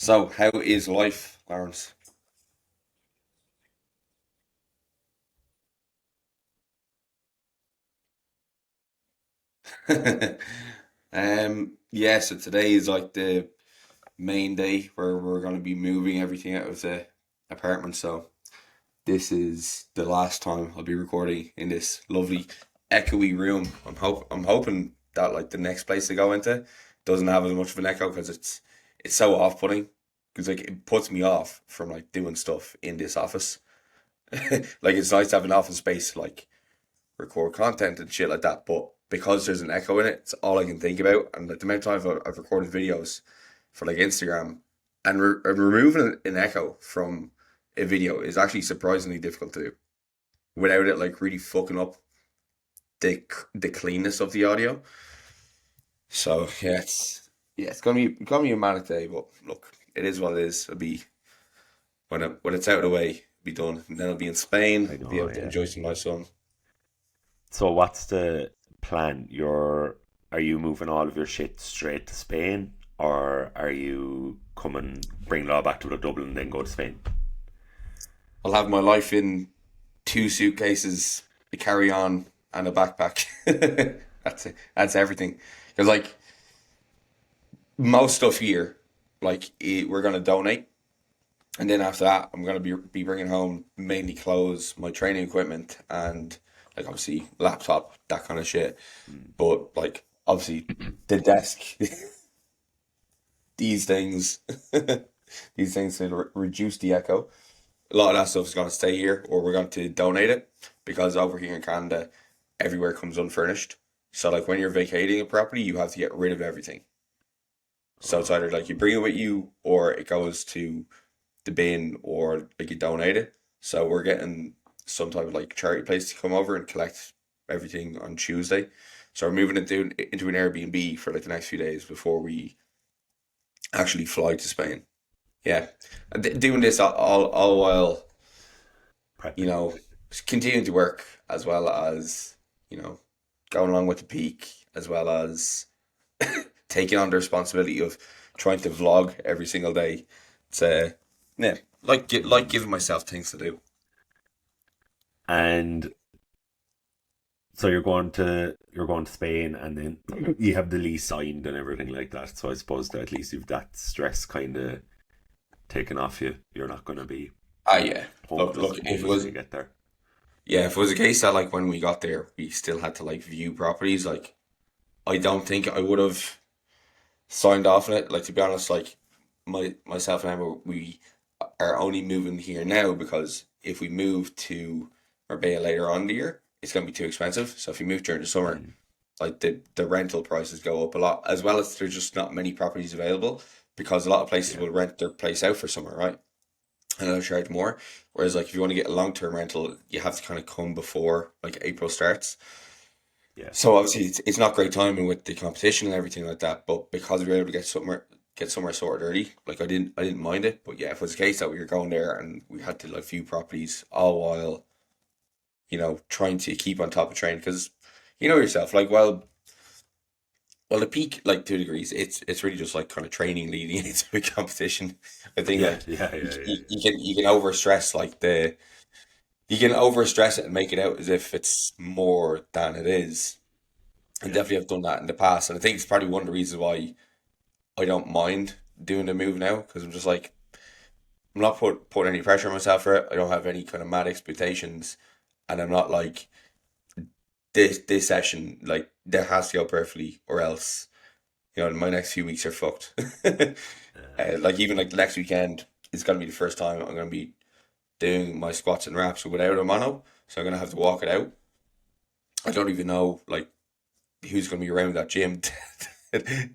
So, how is life, Lawrence? Yeah, so today is like the main day where we're going to be moving everything out of the apartment. So, this is the last time I'll be recording in this lovely echoey room. I'm hoping that like the next place to go into doesn't have as much of an echo because it's so off-putting because like it puts me off from like doing stuff in this office. Like it's nice to have an office space to like record content and shit like that. But because there's an echo in it, it's all I can think about. And like the amount of time I've recorded videos for like Instagram and removing an echo from a video is actually surprisingly difficult to do without it like really fucking up the cleanness of the audio. So yeah, it's gonna be a manic day. But look, it is what it is. It'll be when it's out of the way, it'll be done, and then I'll be in Spain. I Be know, able to yeah. enjoy some nice sun. So what's the plan? Are you moving all of your shit straight to Spain, or are you coming, bring it all back to Dublin, and then go to Spain? I'll have my life in two suitcases, a carry on, and a backpack. That's it. That's everything. Because like most stuff here, we're gonna donate, and then after that, I'm gonna be bringing home mainly clothes, my training equipment, and like obviously laptop, that kind of shit. But like obviously the desk, these things, these things to reduce the echo. A lot of that stuff is going to stay here, or we're going to donate it because over here in Canada, everywhere comes unfurnished. So like when you're vacating a property, you have to get rid of everything. So it's either like you bring it with you, or it goes to the bin, or like you donate it. So we're getting some type of like charity place to come over and collect everything on Tuesday. So we're moving it into an Airbnb for like the next few days before we actually fly to Spain. Yeah, and doing this all while you Prepping. know, continuing to work as well as, you know, going along with the peak, as well as taking on the responsibility of trying to vlog every single day. It's yeah, like giving myself things to do. And so you're going to Spain, and then you have the lease signed and everything like that. So I suppose that at least you've that stress kind of taken off you. You're not going to be Ah, yeah. Look, if it homeless when was, you get there. yeah, if it was a case that like when we got there, we still had to like view properties, like I don't think I would have signed off on it. Like to be honest, like myself and Emma, we are only moving here now because if we move to Marbella later on in the year, it's going to be too expensive. So if you move during the summer, Mm, like the rental prices go up a lot, as well as there's just not many properties available because a lot of places yeah, will rent their place out for summer, right? And they'll charge more. Whereas like if you want to get a long term rental, you have to kind of come before like April starts. yeah. So obviously it's not great timing with the competition and everything like that. But because we were able to get somewhere sorted early, like I didn't mind it. But yeah, if it was the case that we were going there and we had to like view properties all while trying to keep on top of training because you know yourself like well the peak like 2 degrees it's really just like kind of training leading into a competition. I think Yeah, like yeah, you, yeah, yeah, you, you can you can overstress like the you can overstress it and make it out as if it's more than it is. And yeah. definitely have done that in the past. And I think it's probably one of the reasons why I don't mind doing the move now because I'm just like, I'm not putting any pressure on myself for it. I don't have any kind of mad expectations. And I'm not like, this session, like, there has to go perfectly or else, my next few weeks are fucked. Like, even like the next weekend is going to be the first time I'm going to be doing my squats and reps without a mono. So I'm going to have to walk it out. I don't even know, like, who's going to be around that gym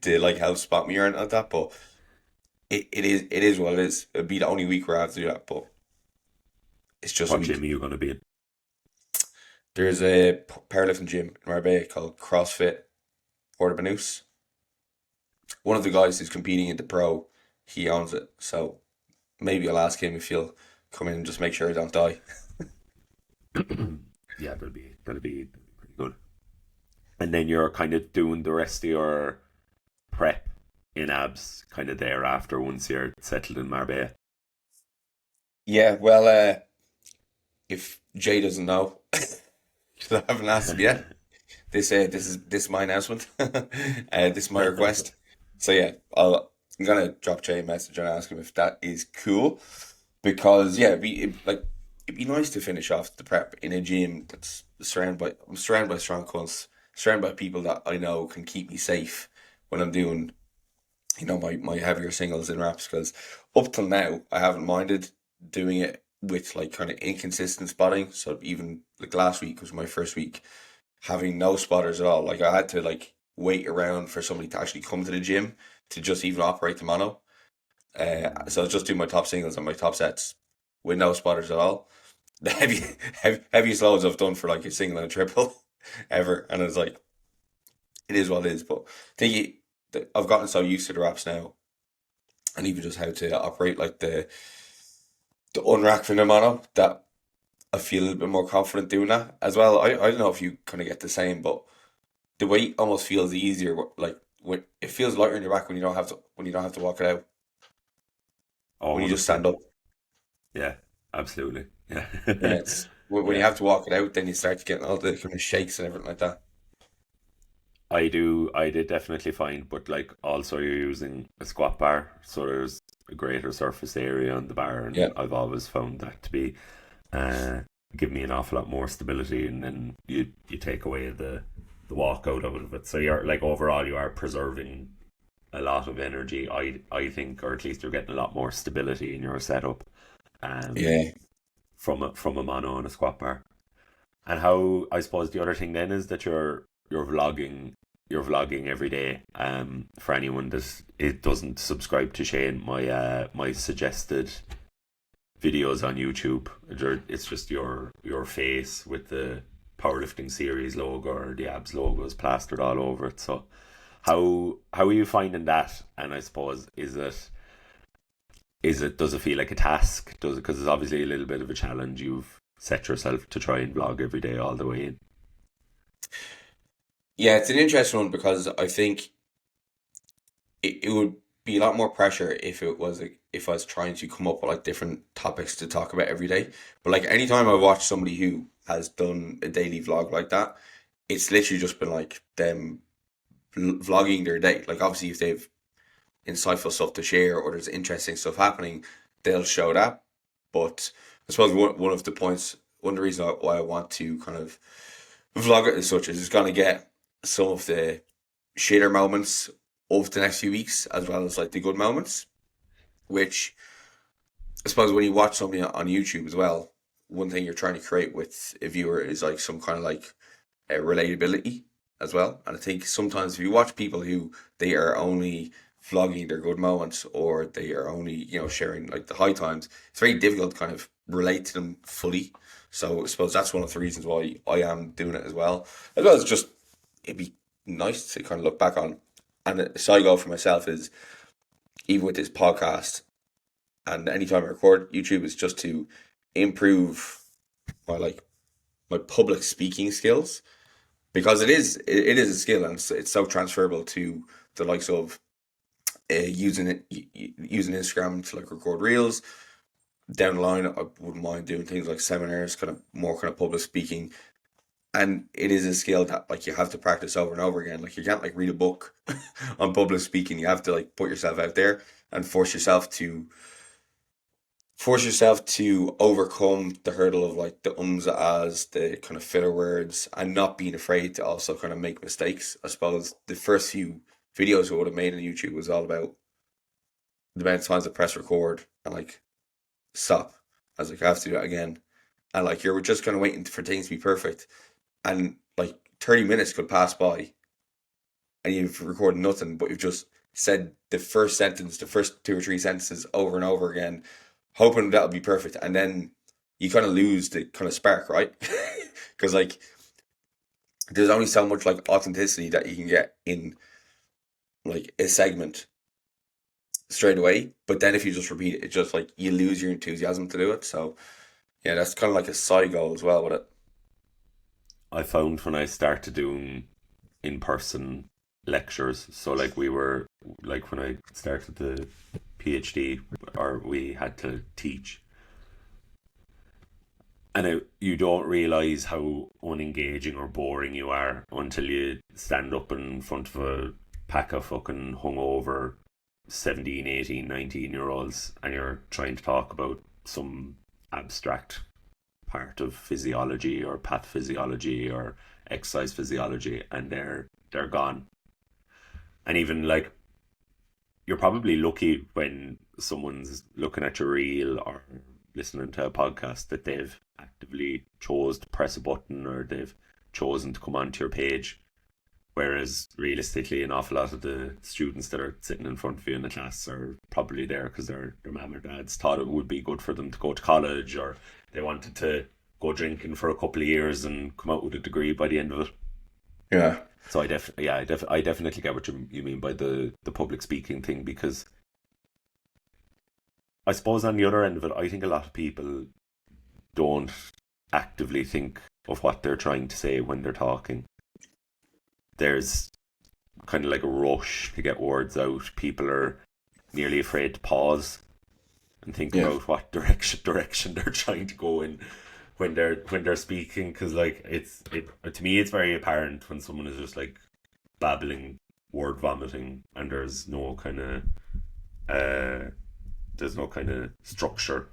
to like help spot me or anything like that. But it is what it is. It'll be the only week where I have to do that, but it's just a What week. gym are you going to be in? There's a powerlifting gym in Marbella called CrossFit Porta. One of the guys who's competing in the pro, he owns it. So maybe I'll ask him if he'll come in and just make sure I don't die. Yeah, that'll be pretty good. And then you're kind of doing the rest of your prep in abs kind of thereafter once you're settled in Marbella? Yeah, well, if Jay doesn't know, 'cause I haven't asked him yet. This is my announcement. This is my request. So yeah, I'm gonna drop Jay a message and ask him if that is cool, because yeah, it'd be nice to finish off the prep in a gym that's surrounded by strong cunts, surrounded by people that I know can keep me safe when I'm doing my heavier singles and reps, because up till now I haven't minded doing it with like kind of inconsistent spotting. So even like last week was my first week having no spotters at all. Like I had to like wait around for somebody to actually come to the gym to just even operate the mono. So I was just doing my top singles and my top sets with no spotters at all. The heaviest loads I've done for like a single and a triple ever, and it's like it is what it is. But I think I've gotten so used to the reps now, and even just how to operate like the unrack from the mono, that I feel a little bit more confident doing that as well. I don't know if you kind of get the same, but the weight almost feels easier. Like when it feels lighter in your back when you don't have to walk it out, Oh, when you just 100%. stand up. Yeah, absolutely. Yeah. Yeah, it's when you Yeah. have to walk it out, then you start to get all the kind of shakes and everything like that. I did definitely find, but like also you're using a squat bar, so there's a greater surface area on the bar, Yeah, and I've always found that to be uh, give me an awful lot more stability, and then you take away the walk out of it. So you're like overall you are preserving a lot of energy. I think, or at least you're getting a lot more stability in your setup, um, yeah, from a mono and a squat bar. And how I suppose the other thing then is that you're vlogging every day. For anyone that it doesn't subscribe to Shane, my suggested videos on YouTube, it's just your face with the powerlifting series logo or the abs logos plastered all over it. So how are you finding that? And I suppose does it feel like a task? Does it, because it's obviously a little bit of a challenge you've set yourself to try and vlog every day all the way in. yeah. It's an interesting one because I think it would be a lot more pressure if it was like if I was trying to come up with like different topics to talk about every day. But like anytime I watch somebody who has done a daily vlog like that, it's literally just been like them vlogging their day. Like obviously if they've insightful stuff to share or there's interesting stuff happening, they'll show that. But I suppose one of the points, one of the reasons why I want to kind of vlog it as such is it's going to get some of the shitter moments of the next few weeks as well as like the good moments, which I suppose when you watch something on YouTube as well, one thing you're trying to create with a viewer is like some kind of like a relatability as well. And I think sometimes if you watch people who they are only vlogging their good moments or they are only, sharing like the high times, it's very difficult to kind of relate to them fully. So I suppose that's one of the reasons why I am doing it as well. As well as just it'd be nice to kind of look back on. And a side goal for myself is even with this podcast and anytime I record YouTube is just to improve my like my public speaking skills, because it is a skill and it's so transferable to the likes of using Instagram to like record reels. Down the line, I wouldn't mind doing things like seminars, kind of more kind of public speaking. And it is a skill that like you have to practice over and over again. Like you can't like read a book on public speaking. You have to like put yourself out there and force yourself to overcome the hurdle of like the ums, the ahs, the kind of filler words, and not being afraid to also kind of make mistakes. I suppose the first few videos I would have made on YouTube was all about the amount of times I press record and like stop. I was like, I have to do that again. And like you're just kind of waiting for things to be perfect. And like 30 minutes could pass by and you've recorded nothing, but you've just said the first sentence, the first two or three sentences over and over again, hoping that'll be perfect. And then you kind of lose the kind of spark, right? Because like there's only so much like authenticity that you can get in like a segment straight away. But then if you just repeat it, it's just like you lose your enthusiasm to do it. So yeah, that's kind of like a side goal as well with it. I found when I started doing in person lectures. So like we were like when I started the PhD, or we had to teach, and you don't realize how unengaging or boring you are until you stand up in front of a pack of fucking hungover 17, 18, 19 year olds, and you're trying to talk about some abstract part of physiology or pathophysiology or exercise physiology, and they're gone. And even like, you're probably lucky when someone's looking at your reel or listening to a podcast that they've actively chose to press a button or they've chosen to come onto your page. Whereas realistically, an awful lot of the students that are sitting in front of you in the class are probably there because their mum or dads thought it would be good for them to go to college, or they wanted to go drinking for a couple of years and come out with a degree by the end of it. Yeah. So I definitely get what you mean by the public speaking thing, because I suppose on the other end of it, I think a lot of people don't actively think of what they're trying to say when they're talking. There's kind of like a rush to get words out. People are nearly afraid to pause and think Yeah. about what direction they're trying to go in when they're speaking, because like it to me it's very apparent when someone is just like babbling, word vomiting, and uh there's no kind of structure.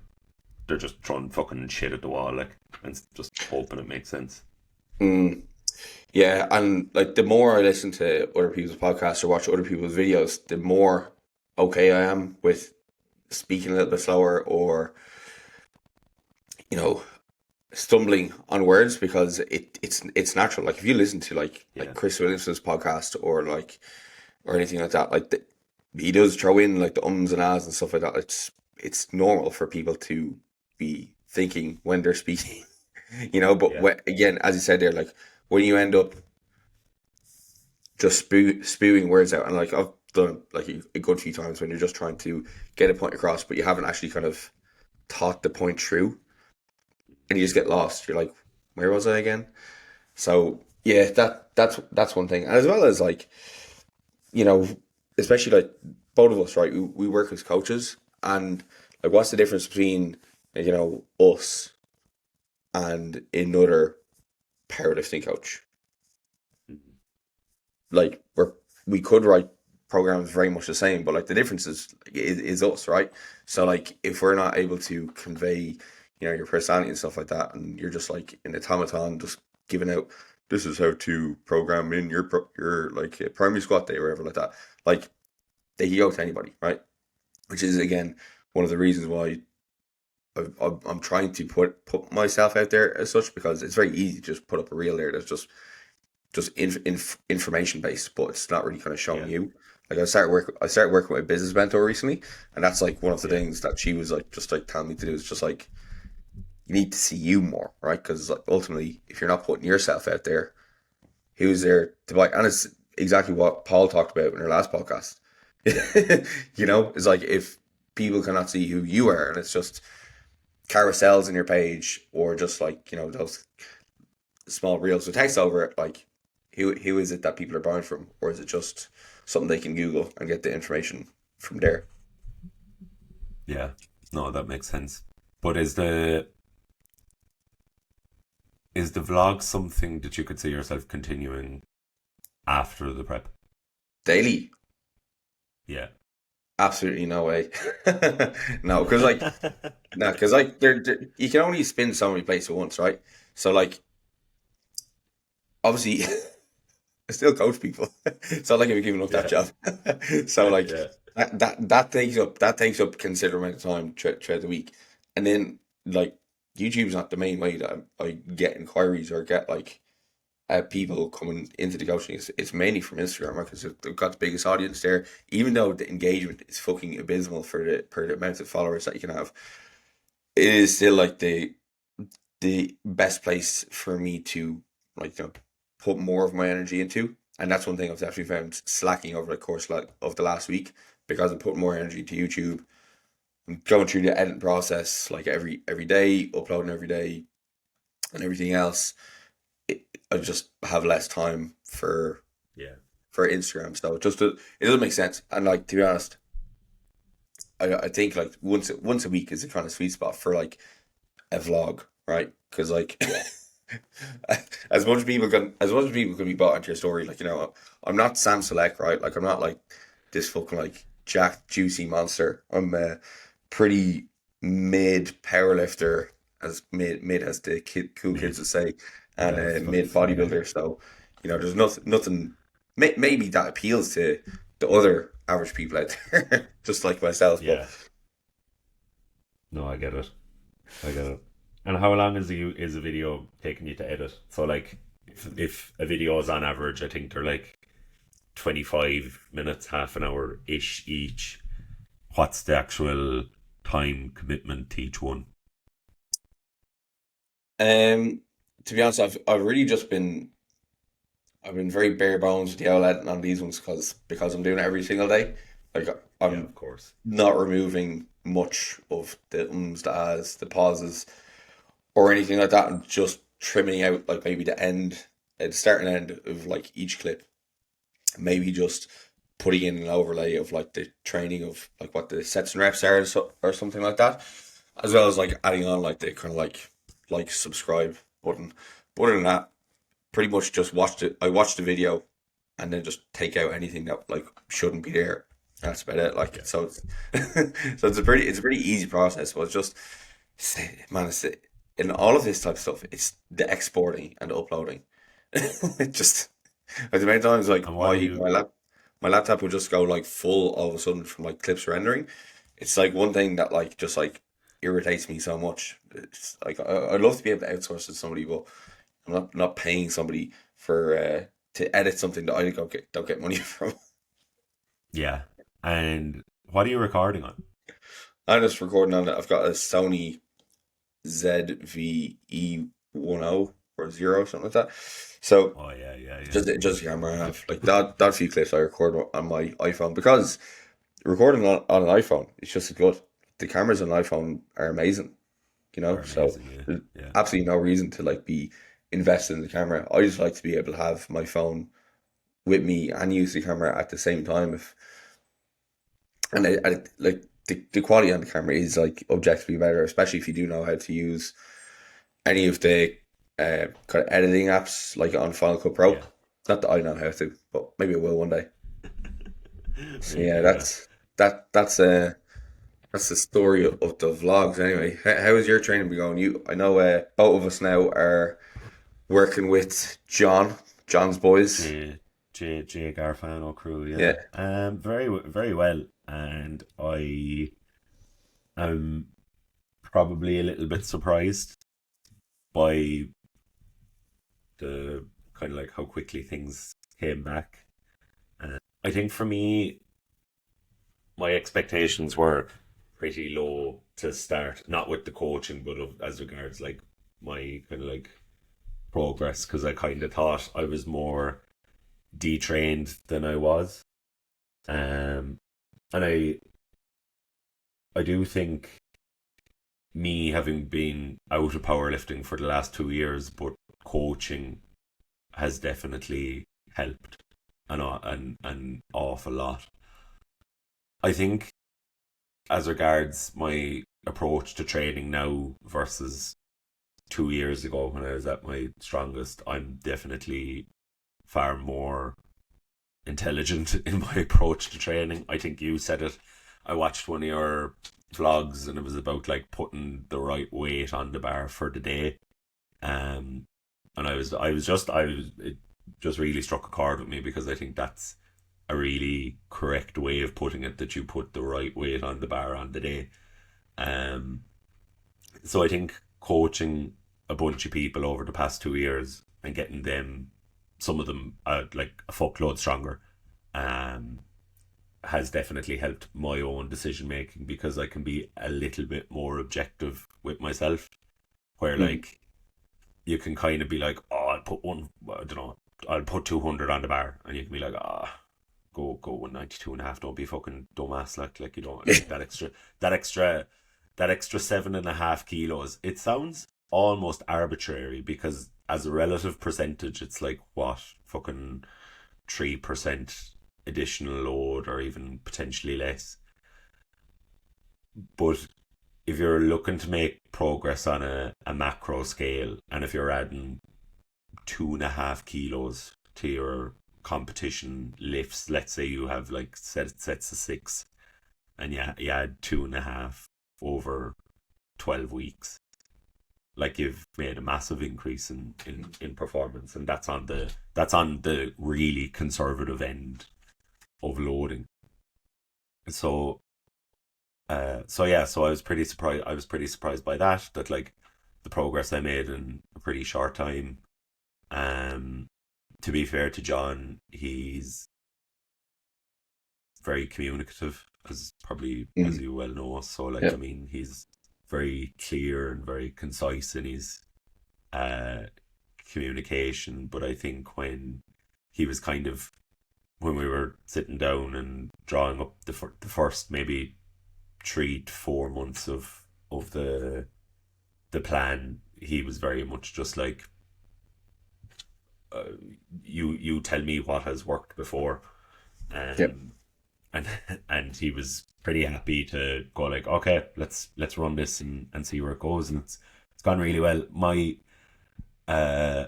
They're just throwing fucking shit at the wall, like, and just hoping it makes sense. Mm. Yeah, and like the more I listen to other people's podcasts or watch other people's videos, the more okay I am with speaking a little bit slower, or you know, stumbling on words, because it's natural. Like if you listen to like Yeah, Chris Williamson's podcast, or anything like that, like he does throw in like the ums and ahs and stuff like that. It's normal for people to be thinking when they're speaking, But yeah, again, as you said there, like when you end up just spewing words out, and like I've done it like a good few times when you're just trying to get a point across, but you haven't actually kind of thought the point through, and you just get lost. You're like, where was I again? So yeah, that's one thing, and as well as like you know, especially like both of us, right? We work as coaches, and like, what's the difference between us and another powerlifting coach? Like we could write programs very much the same, but like the difference is us, right? So like if we're not able to convey, your personality and stuff like that, and you're just like an automaton, just giving out, this is how to program in your like primary squat day or whatever like that. Like they can go to anybody, right? Which is again one of the reasons why I'm trying to put myself out there as such, because it's very easy to just put up a reel there that's just information based, but it's not really kind of showing yeah, you. Like I started working with a business mentor recently, and that's like one of the yeah, things that she was like just like telling me to do is just like you need to see you more, right? Because like ultimately, if you're not putting yourself out there, who's there to buy? And it's exactly what Paul talked about in our last podcast. It's like if people cannot see who you are, and it's just carousels in your page, or just like those small reels with text over it, like who is it that people are buying from, or is it just something they can Google and get the information from there? yeah. No, that makes sense. But is the vlog something that you could see yourself continuing after the prep? Daily? Yeah. Absolutely no way. No, because like no, because like you can only spin so many plates at once, right? So like obviously I still coach people. It's not like I'm giving up that Yeah, job. So like yeah, that takes up considerable amount of time throughout the week, and then like YouTube's not the main way that I get inquiries or get like people coming into the coaching. It's mainly from Instagram, right? Because they've got the biggest audience there. Even though the engagement is fucking abysmal for the amount of followers that you can have, it is still like the best place for me to like put more of my energy into. And that's one thing I've definitely found slacking over the course of the last week, because I'm putting more energy into YouTube. I'm going through the editing process like every day, uploading every day, and everything else. I just have less time for yeah. for Instagram. So it doesn't make sense. And like to be honest, I think like once a week is a kind of sweet spot for like a vlog, right? Because like Yeah. as much as people can be bought into your story, like I'm not Sam Select, right? Like I'm not like this fucking like jacked juicy monster. I'm a pretty mid powerlifter, as mid as the cool kids Mid. would say, and That's a mid yeah. bodybuilder. So there's nothing. Maybe that appeals to the other average people out there, just like myself. But Yeah. No, I get it. I get it. And how long is a video taking you to edit? So like, if a video is on average, I think they're like 25 minutes, half an hour ish each. What's the actual time commitment to each one? um, to be honest, I've really just been I've been very bare bones with the outlet on these ones because I'm doing it every single day. Like Yeah, I'm of course. not removing much of the ums, the ahs, the pauses, or anything like that. I'm just trimming out like maybe the start and end of like each clip. Maybe just putting in an overlay of like the training of like what the sets and reps are, or something like that, as well as like adding on like the kind of like subscribe button. But other than that, pretty much just watched it. I watched the video and then just take out anything that like shouldn't be there. That's about it. Like Okay. so, it's a pretty easy process. But it's just man, in all of this type of stuff, it's the exporting and uploading. It just like the many times like And what do you? my laptop will just go like full all of a sudden from like clips rendering. It's like one thing that like just like irritates me so much. It's like I'd love to be able to outsource it to somebody, but I'm not paying somebody for to edit something that I don't get money from. Yeah. And what are you recording on? I'm just recording on it. I've got a Sony ZV-E10 or zero something like that. So Oh yeah, yeah, yeah. just a camera I have like that few clips I record on my iPhone because recording on an iPhone is just as good. The cameras on an iPhone are amazing, They're so amazing. Yeah, there's yeah, absolutely no reason to like be invested in the camera. I just like to be able to have my phone with me and use the camera at the same time. If and like the quality on the camera is like objectively better, especially if you do know how to use any of the kind of editing apps like on Final Cut Pro. yeah. Not that I know how to, but maybe I will one day. So yeah, Maybe. Yeah. that's the story of the vlogs. Anyway, how is your training been going? I know both of us now are working with John's boys. J Garfano crew. Yeah. Yeah. Very well. And I am probably a little bit surprised by the kind of like how quickly things came back. I think for me, my expectations were pretty low to start, not with the coaching, but as regards like my kind of like progress, because I kind of thought I was more detrained than I was. Um, and I do think me having been out of powerlifting for the last 2 years, but coaching has definitely helped an awful lot. I think as regards my approach to training now versus 2 years ago when I was at my strongest, I'm definitely far more intelligent in my approach to training. I think you said it. I watched one of your vlogs and it was about like putting the right weight on the bar for the day. Um, and it just really struck a chord with me because I think that's a really correct way of putting it, that you put the right weight on the bar on the day. Um, so I think coaching a bunch of people over the past 2 years and getting them, some of them like a fuckload stronger, um, has definitely helped my own decision making because I can be a little bit more objective with myself. Where Mm. like you can kind of be like, oh, I don't know, I'll put 200 on the bar, and you can be like, go 192 and a half. Don't be fucking dumbass. Like you don't like that extra that extra 7.5 kilos. It sounds almost arbitrary because as a relative percentage, it's like what fucking 3% additional load or even potentially less. But if you're looking to make progress on a macro scale, and if you're adding 2.5 kilos to your competition lifts, let's say you have like sets of six, and you add 2.5 over 12 weeks, like you've made a massive increase in performance, and that's on the really conservative end of loading. So so I was pretty surprised. I was pretty surprised by that like the progress I made in a pretty short time. Um, to be fair to John, he's very communicative, as probably as Mm. you well know. So like, I Yeah. mean, he's very clear and very concise in his uh communication. But I think he was kind of when we were sitting down and drawing up the first maybe 3 to 4 months of the plan, he was very much just like, uh, you tell me what has worked before, Yeah. um, and and he was pretty happy to go like, okay, let's run this and see where it goes, and it's gone really well. Uh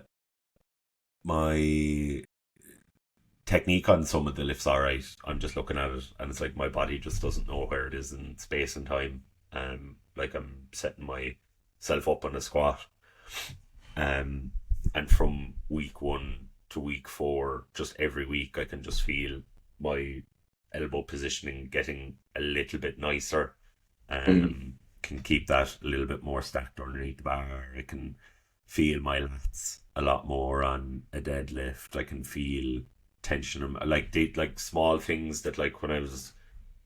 my technique on some of the lifts, all right. I'm just looking at it, and it's like my body just doesn't know where it is in space and time. Like I'm setting myself up on a squat, um, and from week 1 to week 4, just every week I can just feel my elbow positioning getting a little bit nicer. Mm. Can keep that a little bit more stacked underneath the bar. I can feel my lats a lot more on a deadlift. I can feel tension, like small things that, like, when I was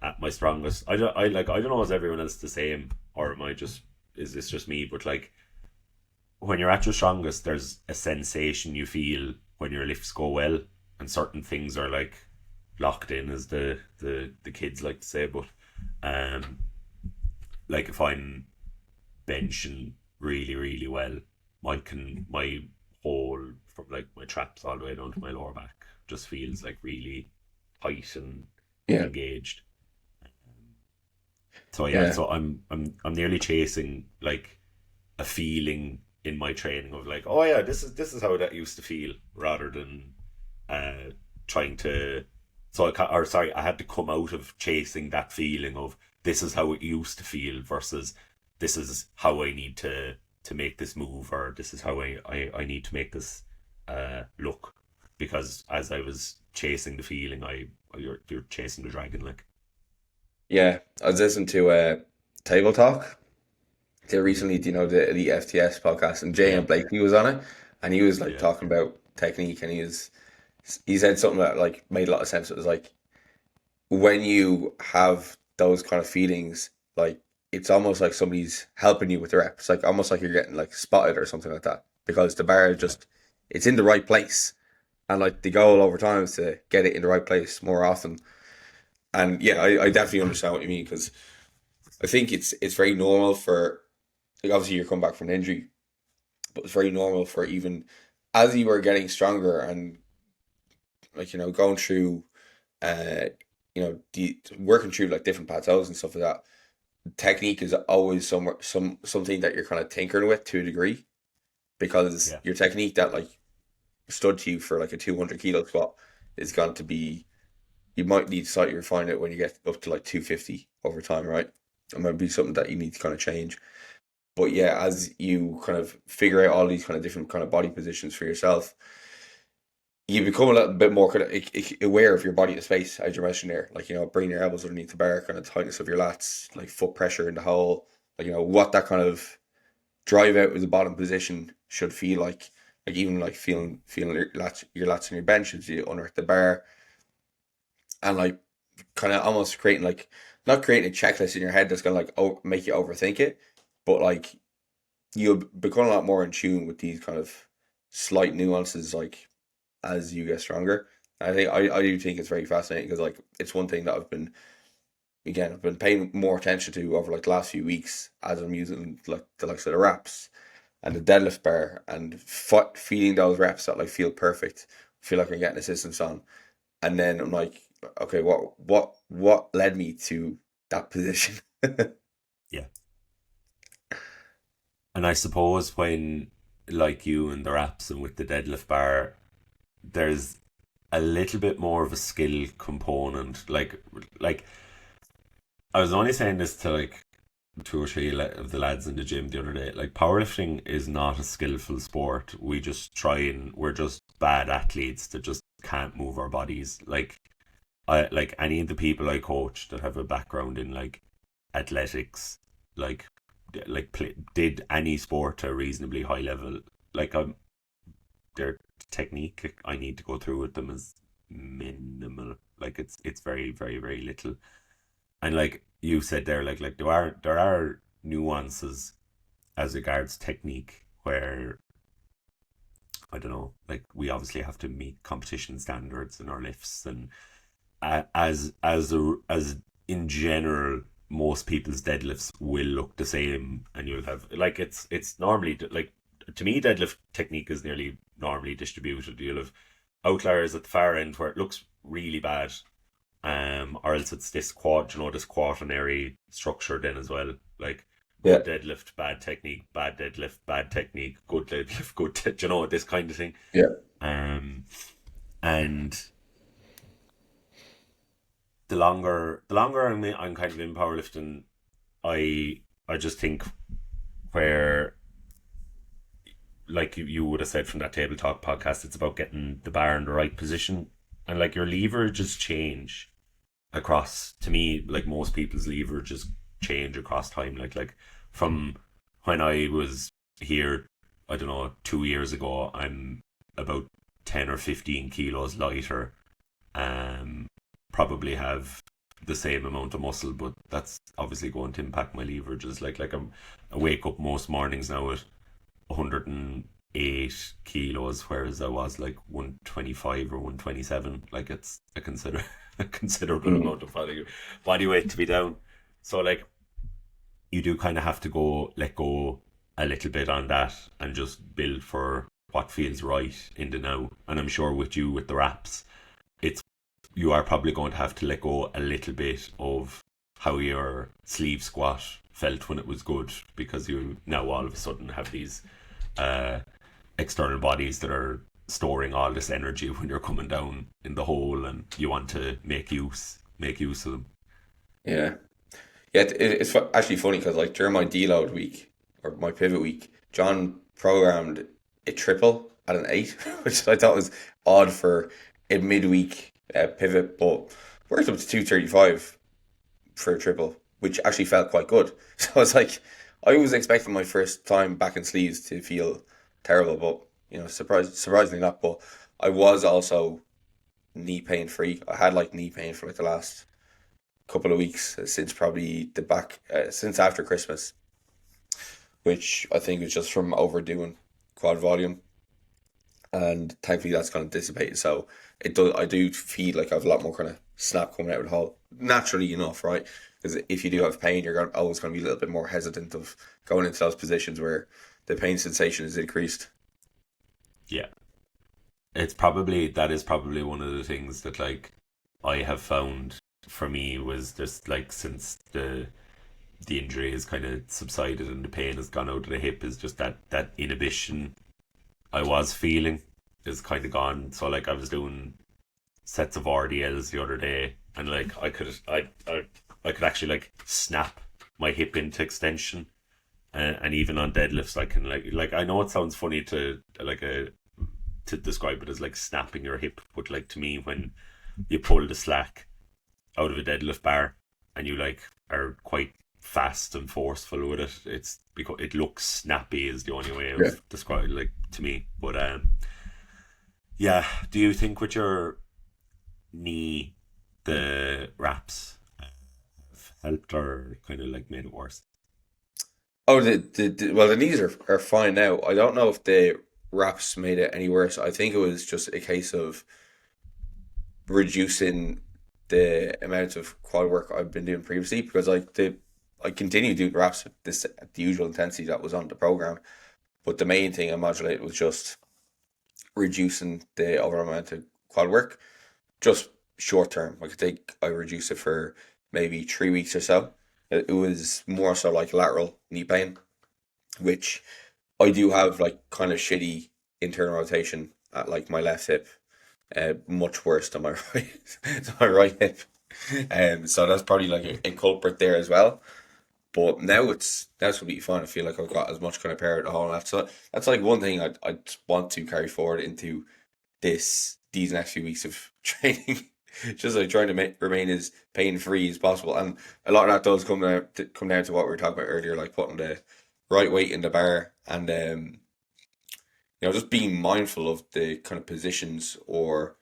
at my strongest, I don't know, is everyone else the same, or am I just, is this just me? But like, when you're at your strongest, there's a sensation you feel when your lifts go well, and certain things are like locked in, as the kids like to say. But um, like if I'm benching really really well, my whole, from like my traps all the way down to my lower back, just feels like really tight and Yeah. engaged. So yeah, Yeah. so I'm nearly chasing like a feeling in my training of like, oh yeah, this is how that used to feel, rather than trying to. So I had to come out of chasing that feeling of this is how it used to feel versus this is how I need to make this move, or this is how I need to make this look. Because as I was chasing the feeling, you're chasing the dragon, like. Yeah. I was listening to Table Talk. They recently, you know, the FTS podcast, and Jay Yeah, and Blakely was on it, and he was like yeah, talking about technique, and he said something that like made a lot of sense. It was like when you have those kind of feelings, like it's almost like somebody's helping you with the reps, like almost like you're getting like spotted or something like that, because the bar is yeah, just it's in the right place, and like the goal over time is to get it in the right place more often. And yeah, I definitely understand what you mean, because I think it's very normal for, like, obviously you're coming back from an injury, but it's very normal for, even as you are getting stronger and, like, you know, going through uh working through like different plateaus and stuff like that, technique is always something that you're kind of tinkering with to a degree, because yeah, your technique that like stood to you for like a 200 kilo squat is going to be, you might need to slightly refine it when you get up to like 250 over time, right? It might be something that you need to kind of change. But yeah, as you kind of figure out all these kind of different kind of body positions for yourself, you become a little bit more kind of aware of your body to space, as you mentioned there. Like, you know, bringing your elbows underneath the bar, kind of tightness of your lats, like foot pressure in the hole, like, you know, what that kind of drive out of the bottom position should feel like even like feeling your lats on your bench as you unearth the bar, and like kind of almost creating like, not creating a checklist in your head that's gonna like make you overthink it, but like you'll become a lot more in tune with these kind of slight nuances, like as you get stronger. I think I do think it's very fascinating, because like it's one thing that I've been paying more attention to over like the last few weeks, as I'm using like the likes of the wraps and the deadlift bar, and feeling those reps that like feel perfect, feel like I'm getting assistance on. And then I'm like, okay, what led me to that position? Yeah. And I suppose when, like you and the wraps and with the deadlift bar, there's a little bit more of a skill component. Like I was only saying this to like two or three of the lads in the gym the other day. Like powerlifting is not a skillful sport. We just try and we're just bad athletes that just can't move our bodies. I like any of the people I coach that have a background in like athletics, like did any sport to a reasonably high level. Like their technique I need to go through with them is minimal. Like it's very very very little. And like you said there, like there are nuances as regards technique where I don't know, like we obviously have to meet competition standards in our lifts, and as in general, most people's deadlifts will look the same, and you'll have like it's normally like to me deadlift technique is nearly normally distributed. You'll have outliers at the far end where it looks really bad, or else it's this this quaternary structure then as well. Like Yeah, good deadlift, bad technique, bad deadlift, bad technique, good deadlift, this kind of thing. yeah, Um, and the longer I'm kind of in powerlifting, I just think where like you would have said from that table talk podcast, it's about getting the bar in the right position, and like your leverages change across. To me, like most people's leverages change across time. Like from when I was here, I don't know, 2 years ago, I'm about 10 or 15 kilos lighter. Um, Probably have the same amount of muscle, but that's obviously going to impact my leverages. I wake up most mornings now at 108 kilos, whereas I was like 125 or 127. Like it's a considerable mm, amount of body weight to be down. So like you do kind of have to let go a little bit on that and just build for what feels right in the now. And I'm sure with you with the wraps, it's you are probably going to have to let go a little bit of how your sleeve squat felt when it was good, because you now all of a sudden have these uh, external bodies that are storing all this energy when you're coming down in the hole, and you want to make use of them. yeah. Yeah, it's actually funny because like during my deload week or my pivot week, John programmed a triple at an eight, which I thought was odd for a midweek pivot, but worked up to 235 for a triple, which actually felt quite good. So I was like, I was expecting my first time back in sleeves to feel terrible, but surprisingly not. But I was also knee pain free. I had like knee pain for like the last couple of weeks since probably since after Christmas, which I think was just from overdoing quad volume, and thankfully that's kind of dissipated. So I do feel like I have a lot more kind of snap coming out of the hole naturally enough, right? Because if you do have pain, always going to be a little bit more hesitant of going into those positions where the pain sensation is increased. Yeah, that is probably one of the things that like I have found for me was just like since the injury has kind of subsided and the pain has gone out of the hip, is just that inhibition I was feeling is kind of gone. So like I was doing sets of RDLs the other day, and like I could actually like snap my hip into extension, and even on deadlifts I can like I know it sounds funny to describe it as like snapping your hip, but like to me when you pull the slack out of a deadlift bar and you like are quite fast and forceful with it, it's because it looks snappy is the only way Yeah. of describing like to me. But yeah, do you think with your knee the wraps have helped or kind of like made it worse? Oh, well, the knees are fine now. I don't know if the wraps made it any worse. I think it was just a case of reducing the amount of quad work I've been doing previously, because I continue doing reps at the usual intensity that was on the program. But the main thing I modulated was just reducing the overall amount of quad work. just short term. Like I think I reduced it for maybe 3 weeks or so. It was more so like lateral knee pain, which I do have like kind of shitty internal rotation at like my left hip, much worse than my right, than my right hip. So that's probably like a culprit there as well. But now it's completely fine. I feel like I've got as much kind of power at the whole left. So that's like one thing I'd want to carry forward into these next few weeks of training. Just like trying to remain as pain free as possible, and a lot of that does come down to what we were talking about earlier, like putting the right weight in the bar, and just being mindful of the kind of positions or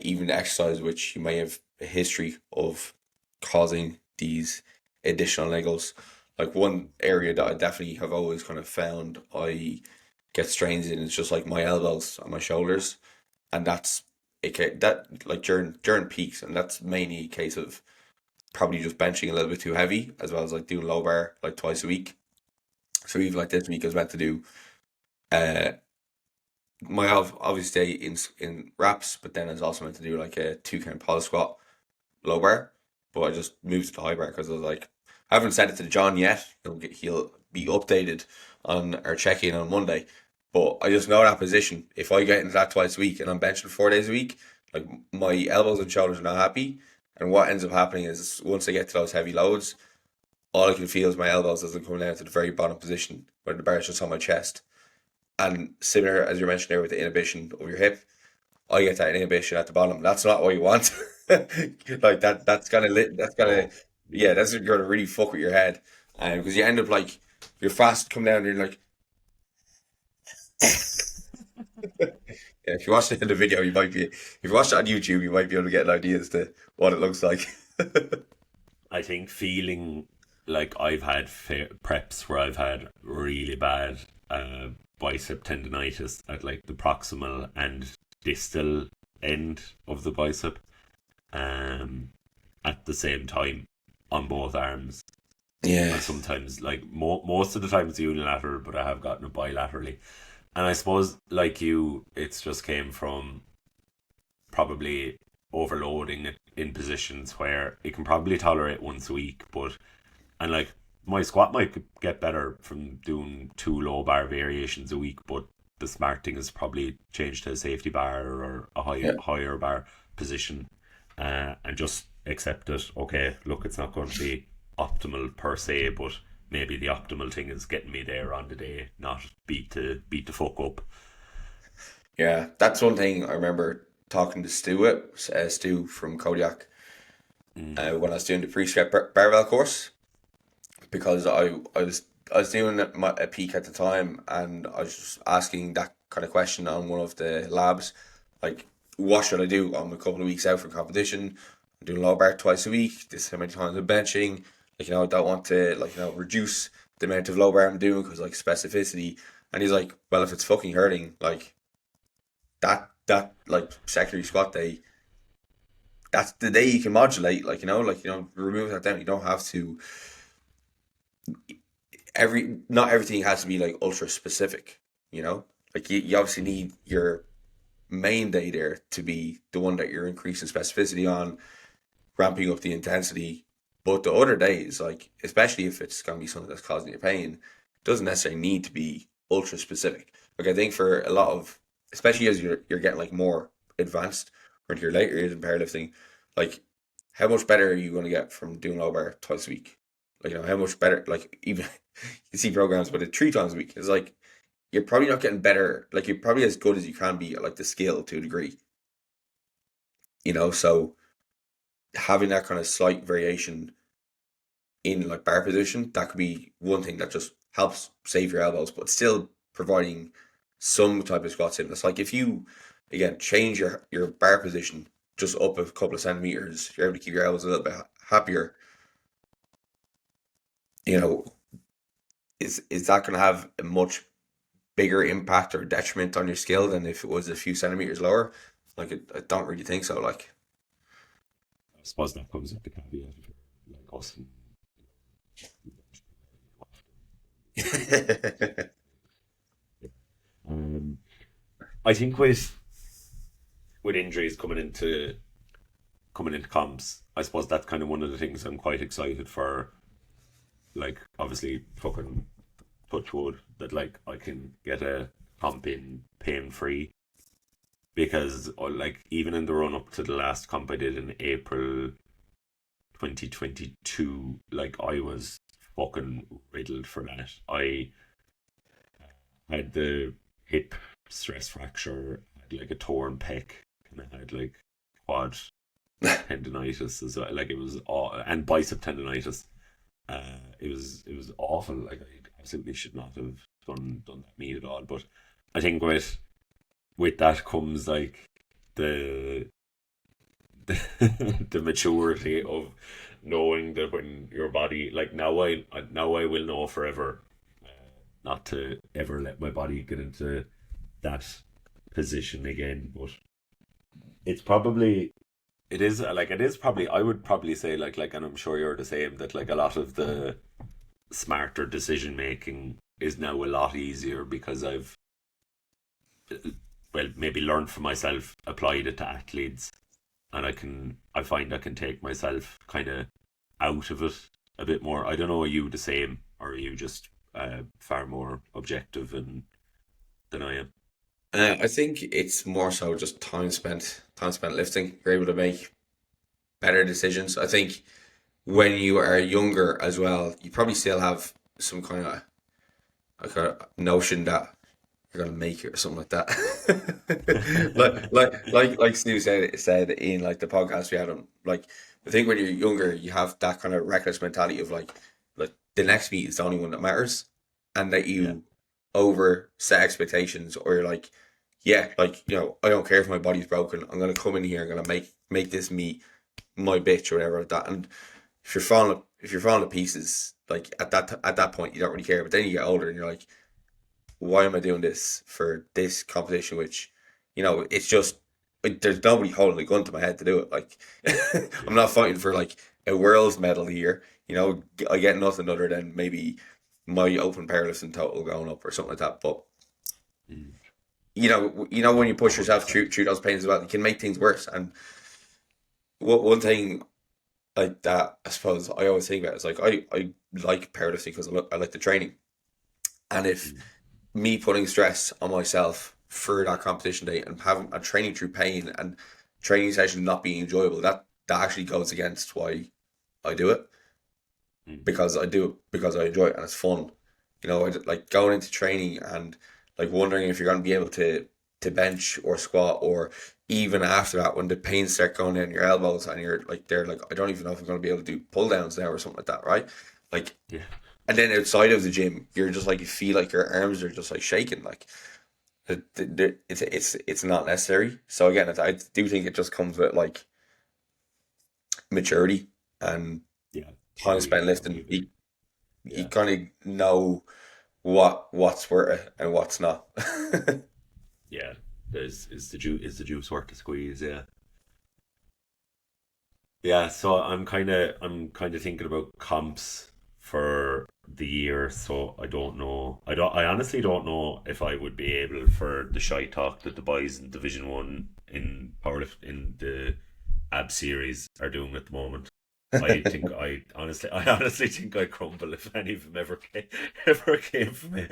even the exercise which you may have a history of causing these additional niggles. Like one area that I definitely have always kind of found I get strains in is just like my elbows and my shoulders, and that's that like during peaks, and that's mainly a case of probably just benching a little bit too heavy, as well as like doing low bar like twice a week. So even like this week, I was meant to do uh my obvious day in reps, but then I was also meant to do like a 2 count poly squat low bar, but I just moved to the high bar because I was like, I haven't sent it to John yet. He'll be updated on our check in on Monday, but I just know that position. If I get into that twice a week and I'm benching 4 days a week, like my elbows and shoulders are not happy. And what ends up happening is once I get to those heavy loads, all I can feel is my elbows as I'm coming down to the very bottom position where the bar is just on my chest. And similar as you mentioned there with the inhibition of your hip, I get that inhibition at the bottom. That's not what you want. Like that. That's gonna lit. That's gonna. Yeah. That's gonna really fuck with your head, because you end up like you're fast come down. And you're like, yeah. If you watch the video, you might be. If you watch it on YouTube, you might be able to get an idea as to what it looks like. I think feeling like I've had preps where I've had really bad bicep tendonitis at like the proximal and distal end of the bicep um, at the same time on both arms. Yeah. And sometimes, like most of the time, it's unilateral, but I have gotten it bilaterally. And I suppose, like you, it's just came from probably overloading it in positions where it can probably tolerate once a week, but and like my squat might get better from doing 2 low bar variations a week, but the smart thing is probably change to a safety bar or a Yeah. higher bar position, and just accept it. Okay, look, it's not going to be optimal per se, but maybe the optimal thing is getting me there on the day, not beat the fuck up. Yeah. That's one thing I remember talking to Stu from Kodiak, Mm. when I was doing the pre-step barbell course, because I was doing a peak at the time, and I was just asking that kind of question on one of the labs, like, what should I do? I'm a couple of weeks out for competition. I'm doing low bar twice a week. This is how many times I'm benching. Like, I don't want to reduce the amount of low bar I'm doing because like specificity. And he's like, well, if it's fucking hurting, like that like secondary squat day, that's the day you can modulate. Remove that down. You don't have to not everything has to be like ultra specific, like you obviously need your main day there to be the one that you're increasing specificity on, ramping up the intensity. But the other days, like especially if it's going to be something that's causing you pain, doesn't necessarily need to be ultra specific. Like I think for a lot of, especially as you're getting like more advanced or into your later years in powerlifting, like how much better are you going to get from doing low bar twice a week? Like how much better? Like even you see programs with it 3 times a week. It's like you're probably not getting better. Like you're probably as good as you can be at like the skill to a degree. So having that kind of slight variation in like bar position, that could be one thing that just helps save your elbows, but still providing some type of squat stimulus. Like if you again change your bar position just up a couple of centimeters, you're able to keep your elbows a little bit happier. You know, is that going to have a much bigger impact or detriment on your skill than if it was a few centimeters lower? Like, I don't really think so. Like, I suppose that comes with the caveat of like us. Um, I think with injuries coming into comps. I suppose that's kind of one of the things I'm quite excited for. Like, obviously, fucking touch wood, that like I can get a comp in pain free, because like even in the run up to the last comp I did in April 2022, like I was fucking riddled for that. I had the hip stress fracture, had like a torn pec, and I had like quad tendonitis as well. Like it was and bicep tendonitis. It was awful. Like I absolutely should not have done that meet at all. But I think with that comes like the the maturity of knowing that when your body, like now I will know forever, not to ever let my body get into that position again. But it's probably it is probably, I would probably say, like and I'm sure you're the same, that like a lot of the smarter decision making is now a lot easier because I've, well, maybe learned from myself, applied it to athletes, and I find I can take myself kind of out of it a bit more. I don't know, are you the same, or are you just far more objective than I am? I think it's more so just time spent lifting. You're able to make better decisions. I think when you are younger as well, you probably still have some kind of like a notion that you're gonna make it or something like that. Like Stu said in like the podcast we had on, like, I think when you're younger you have that kind of reckless mentality of like the next meet is the only one that matters, and that Yeah, you over set expectations, or you're like, yeah, like, I don't care if my body's broken, I'm gonna come in here, I'm gonna make this meet my bitch or whatever like that. And if you're falling to pieces, like at that point you don't really care. But then you get older and you're like, why am I doing this for this competition? Which, it's just like, there's nobody holding a gun to my head to do it. Like, I'm yeah. not fighting for like a world's medal here. I get nothing other than maybe my open powerlifting total going up or something like that. But Mm. when you push yourself 100%. through those pains as well, you can make things worse. And one thing like that, I suppose I always think about is like, I like powerlifting because I like the training. And if Mm. me putting stress on myself for that competition day and having a training through pain and training session not being enjoyable, that actually goes against why I do it, Mm. because I do it because I enjoy it and it's fun. Like going into training and like wondering if you're going to be able to bench or squat, or even after that when the pains start going in your elbows and you're like, they're like, I don't even know if I'm going to be able to do pull downs now or something like that, right? Like, Yeah, and then outside of the gym, you're just like, you feel like your arms are just like shaking, like it's not necessary. So again, I do think it just comes with like maturity and yeah. time spent We lifting. agree. You Yeah, kind of know what's worth it and what's not. yeah. Is the juice worth the squeeze? Yeah, yeah. So I'm kind of thinking about comps for the year. So I don't know. I honestly don't know if I would be able, for the shy talk that the boys in Division One in powerlift in the ab series are doing at the moment. I honestly think I'd crumble if any of them ever came for me.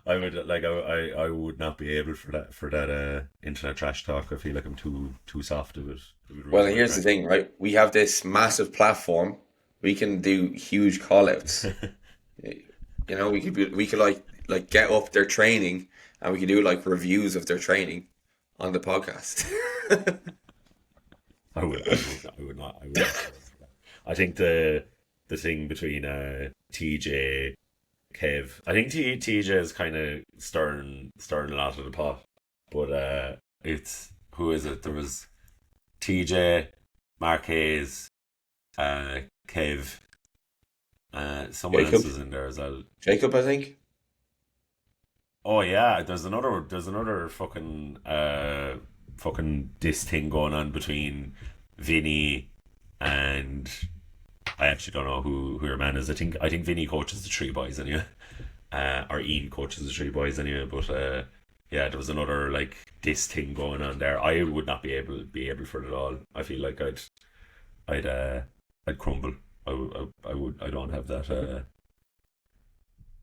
I would not be able for that internet trash talk. I feel like I'm too soft. It would Well, ruin my here's the crack. thing, right? We have this massive platform. We can do huge call outs. We could like get up their training, and we could do like reviews of their training on the podcast. I would not go for that. I think the thing between TJ, Kev. I think TJ is kind of stirring a lot of the pot, but it's, who is it? There was TJ, Marquez, uh, Kev. Someone else Jacob, was in there as well. Jacob, I think. Oh yeah, there's another fucking this thing going on between Vinny and, I actually don't know who your man is. I think Vinny coaches the three boys anyway. Or Ian coaches the three boys anyway. But yeah, there was another like this thing going on there. I would not be able for it at all. I feel like I'd I'd crumble. I don't have that.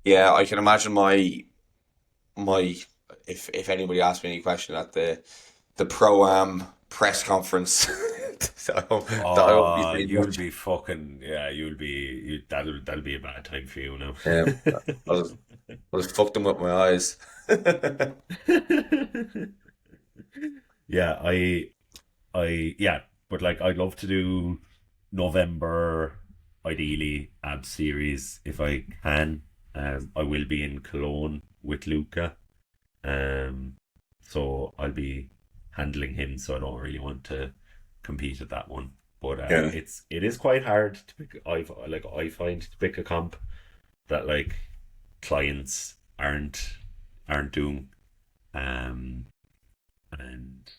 Yeah, I can imagine my if anybody asked me any question at the pro am press conference that I won't be Oh, saying you'll much. be fucking yeah. That'll be a bad time for you now. Yeah, I'll just fuck them with my eyes. Yeah, yeah, but like I'd love to do November, ideally ab series if I can. I will be in Cologne with Luca, um, so I'll be handling him. So I don't really want to compete at that one. But Yeah. it is quite hard to pick. I find to pick a comp that like clients aren't doing, um, and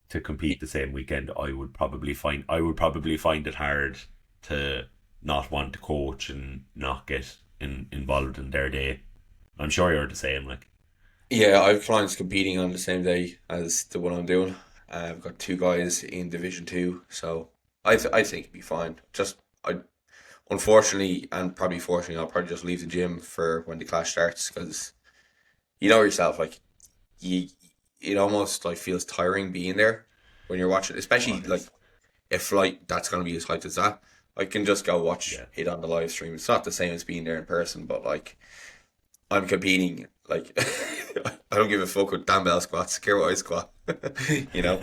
to compete the same weekend, I would probably find it hard to not want to coach and not get involved in their day. I'm sure you're the same. Like, Yeah, I've clients competing on the same day as the one I'm doing. I've got two guys in Division Two, so I think it'd be fine. Just I unfortunately and probably fortunately I'll probably just leave the gym for when the clash starts because you know yourself like you it almost like feels tiring being there when you're watching, oh, especially it like is. if like that's gonna be as hyped as that. I can just go watch Yeah. it on the live stream. It's not the same as being there in person, but like I'm competing. Like I don't give a fuck with dumbbell squats, care what I squat. You know?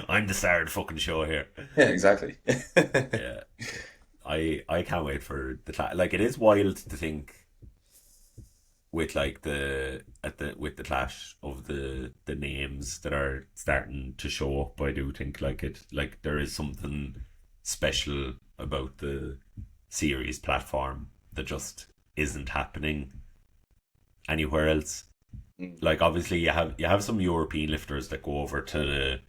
I'm the star of the fucking show here. Yeah, exactly. Yeah, I can't wait for like it is wild to think with like the at the with the clash of the names that are starting to show up. I do think like it like there is something special about the series platform that just isn't happening anywhere else. Mm. Like obviously you have some European lifters that go over to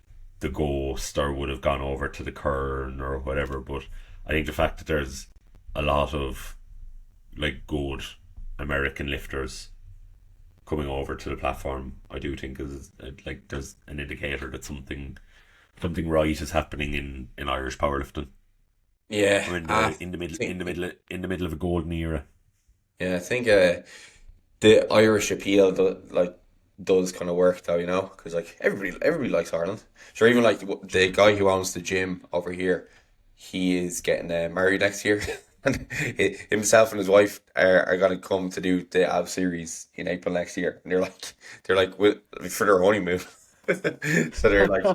the Ghost or would have gone over to the Kern or whatever, but I think the fact that there's a lot of like good American lifters coming over to the platform, I do think is like there's an indicator that something right is happening in Irish powerlifting. Yeah, We're in I the think in the middle of a golden era. yeah, I think the Irish appeal does kind of work though, you know, because like everybody likes Ireland. Sure, even like the guy who owns the gym over here, he is getting married next year, and himself and his wife are gonna come to do the Ab series in April next year, and they're like for their honeymoon, so they're like,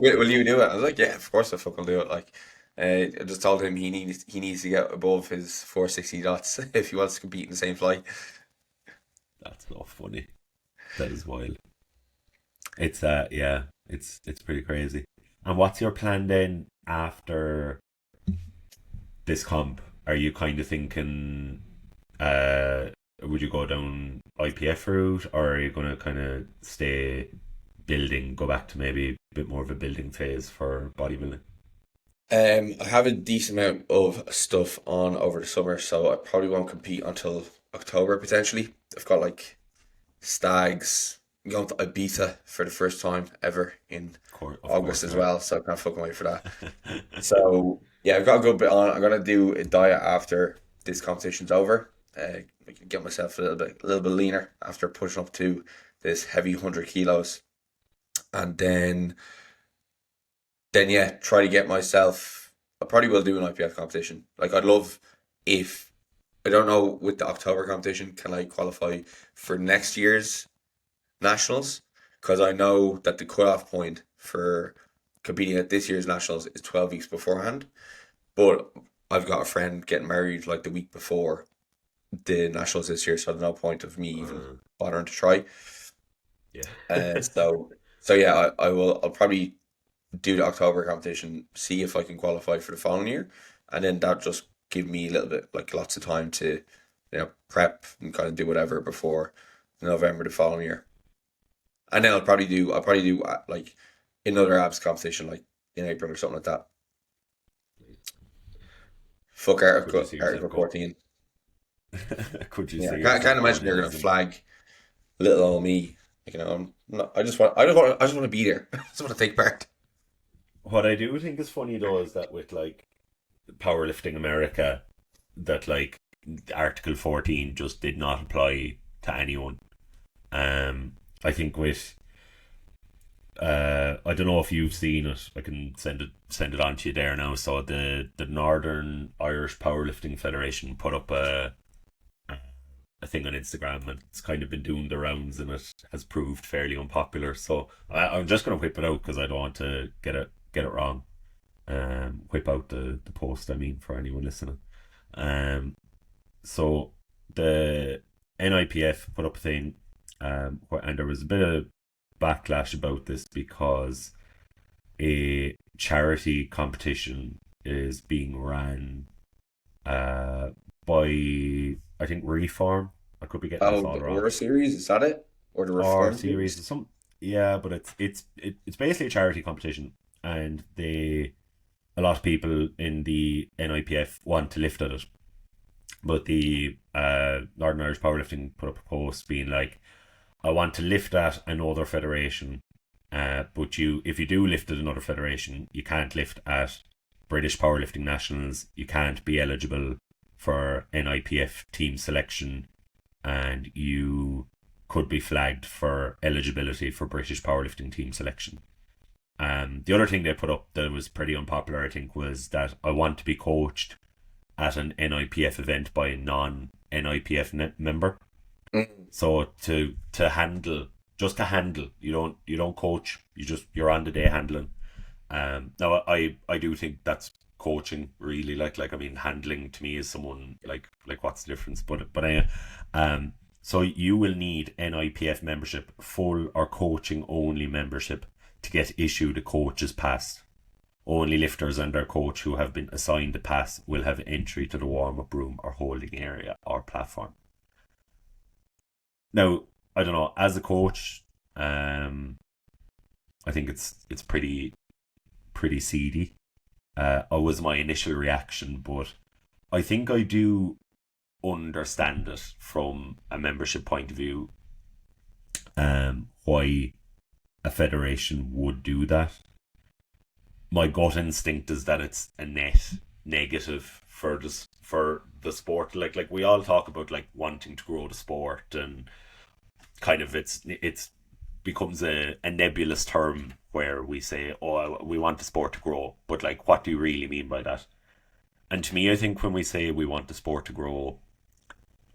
will you do it? I was like, yeah, of course I fucking do it. Like, I just told him he needs to get above his 460 dots if he wants to compete in the same flight. That's not funny. That is wild. It's yeah, it's pretty crazy. And what's your plan then after this comp? Are you kind of thinking uh would you go down IPF route, or are you gonna kind of stay building, go back to maybe a bit more of a building phase for bodybuilding? I have a decent amount of stuff on over the summer, so I probably won't compete until October potentially. I've got like stags going to Ibiza for the first time ever in Of August course, as yeah. well, so I can't fucking wait for that. So yeah, I've got a good bit on. I'm gonna do a diet after this competition's over. I can get myself a little bit leaner after pushing up to this heavy 100 kilos, and then yeah, try to get myself. I probably will do an IPF competition. Like I'd love if I don't know with the October competition, can I qualify for next year's nationals? Because I know that the cutoff point for competing at this year's nationals is 12 weeks beforehand. But I've got a friend getting married like the week before the nationals this year, so there's no point of me even Uh, bothering to try. yeah. So yeah, I'll probably do the October competition, see if I can qualify for the following year, and then that just give me a little bit like lots of time to prep and kind of do whatever before November the following year. And then I'll probably do like another abs competition like in April or something like that. Fuck Could you Article see yourself Article go? 14. Could you Yeah, see I can't yourself imagine going they're in gonna as them? flag little old me. Like, I'm not, I just want to be there. I just want to take part. What I do think is funny though is that with like Powerlifting America, that like Article 14 just did not apply to anyone. I think with I don't know if you've seen it. I can send it on to you there now. So the Northern Irish Powerlifting Federation put up a thing on Instagram, and it's kind of been doing the rounds, and it has proved fairly unpopular. So I'm just gonna whip it out because I don't want to get it wrong. Whip out the post. I mean, for anyone listening. Um, so the NIPF put up a thing, and there was a bit of backlash about this because a charity competition is being ran by, I think, Reform. I could be getting this Oh, all the wrong. Aura series, is that it? Or the Or Reform series series? or some, yeah, but it's basically a charity competition, and a lot of people in the NIPF want to lift at it, but the Northern Irish Powerlifting put up a post being like, I want to lift at another federation, but if you do lift at another federation, you can't lift at British Powerlifting Nationals. You can't be eligible for NIPF team selection, and you could be flagged for eligibility for British Powerlifting team selection. The other thing they put up that was pretty unpopular, I think, was that I want to be coached at an NIPF event by a non-NIPF member. Mm. So to handle, just to handle, you don't coach. You're on the day handling. Now I do think that's coaching really. Like I mean, handling to me is someone like what's the difference? But anyway, so you will need NIPF membership, full or coaching only membership, to get issued a coach's pass. Only lifters and their coach who have been assigned a pass will have entry to the warm-up room or holding area or platform. Now, I don't know. As a coach, I think it's pretty seedy. Was my initial reaction, but I think I do understand it from a membership point of view. Why a federation would do that. My gut instinct is that it's a net negative for the sport. Like we all talk about like wanting to grow the sport, and kind of it's becomes a nebulous term where we say, oh, we want the sport to grow, but like, what do you really mean by that? And to me, I think when we say we want the sport to grow,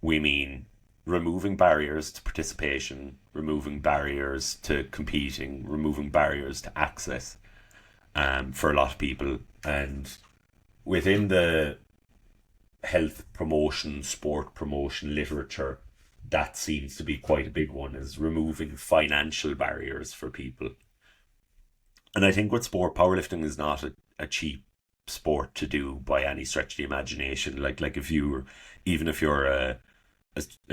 we mean removing barriers to participation, removing barriers to competing, removing barriers to access, for a lot of people. And within the health promotion, sport promotion literature, that seems to be quite a big one, is removing financial barriers for people. And I think with sport, powerlifting is not a cheap sport to do by any stretch of the imagination. Like if even if you're a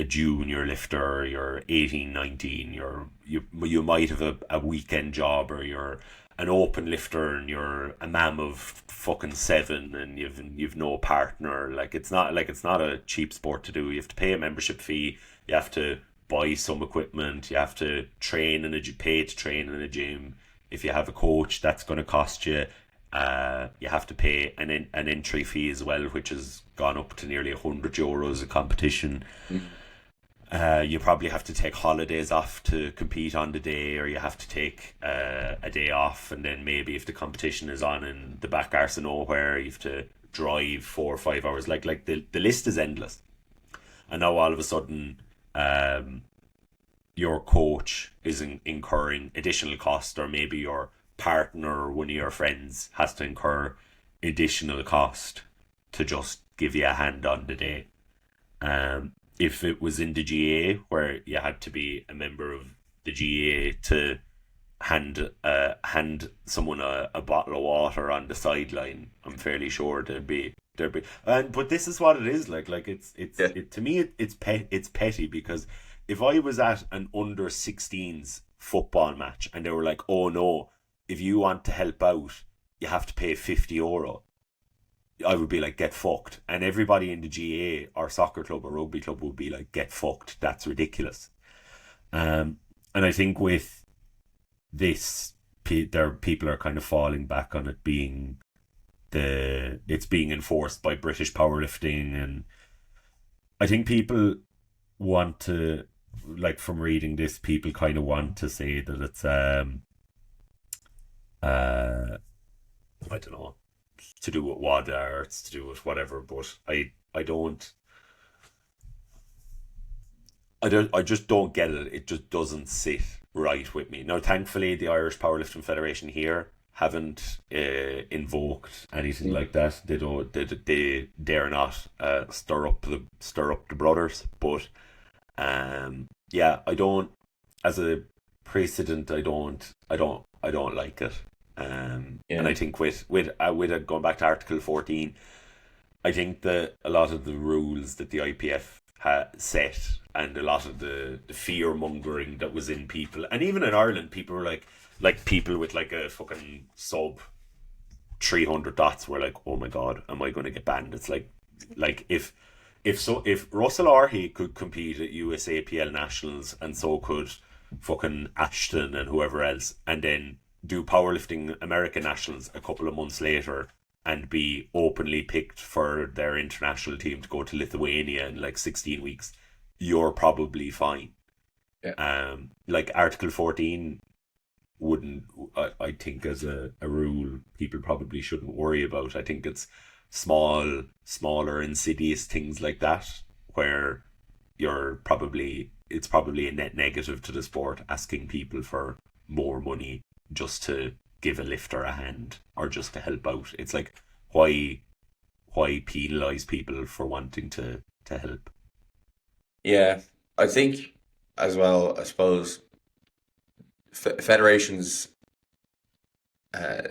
junior lifter, or you're 18, 19, you might have a weekend job, or you're an open lifter and you're a mam of fucking seven, and you've no partner. It's not a cheap sport to do. You have to pay a membership fee. You have to buy some equipment. You have to pay to train in a gym. If you have a coach, that's going to cost you. You have to pay an entry fee as well, which has gone up to nearly €100 a competition. Mm. You probably have to take holidays off to compete on the day, or you have to take a day off, and then maybe if the competition is on in the back arse of nowhere, you have to drive 4 or 5 hours. Like the list is endless. And now all of a sudden, your coach is incurring additional cost, or maybe your partner or one of your friends has to incur additional cost to just give you a hand on the day. If it was in the GA, where you had to be a member of the GA to hand someone a bottle of water on the sideline, I'm fairly sure there'd be. And but this is what it is like Yeah. to me it's petty, because if I was at an under 16s football match and they were like, oh no, if you want to help out, you have to pay €50, I would be like, get fucked. And everybody in the GA or soccer club or rugby club would be like, get fucked. That's ridiculous. Um, and I think with this, there people are kind of falling back on it being it's being enforced by British powerlifting, and I think people want to, like, from reading this, people kind of want to say that it's uh I don't know, to do with WADA, or it's to do with whatever, but I just don't get it. It just doesn't sit right with me. Now, thankfully, the Irish Powerlifting Federation here haven't invoked anything like that. They don't. They dare not stir up the brothers. But yeah, I don't. As a precedent, I don't like it. And Yeah. I think with going back to Article 14, I think that a lot of the rules that the IPF set, and a lot of the fear mongering that was in people, and even in Ireland, people were like people with like a fucking sub 300 dots were like, oh my god, am I going to get banned? It's like if Russell Arhey could compete at USAPL nationals, and so could fucking Ashton and whoever else, and then do powerlifting American nationals a couple of months later, and be openly picked for their international team to go to Lithuania in like 16 weeks, you're probably fine. Yeah. Like Article 14 wouldn't, I think, as a rule, people probably shouldn't worry about. I think it's smaller, insidious things like that where it's probably a net negative to the sport, asking people for more money just to give a lift or a hand, or just to help out. It's like, why penalize people for wanting to help? Yeah, I think as well, I suppose federations uh,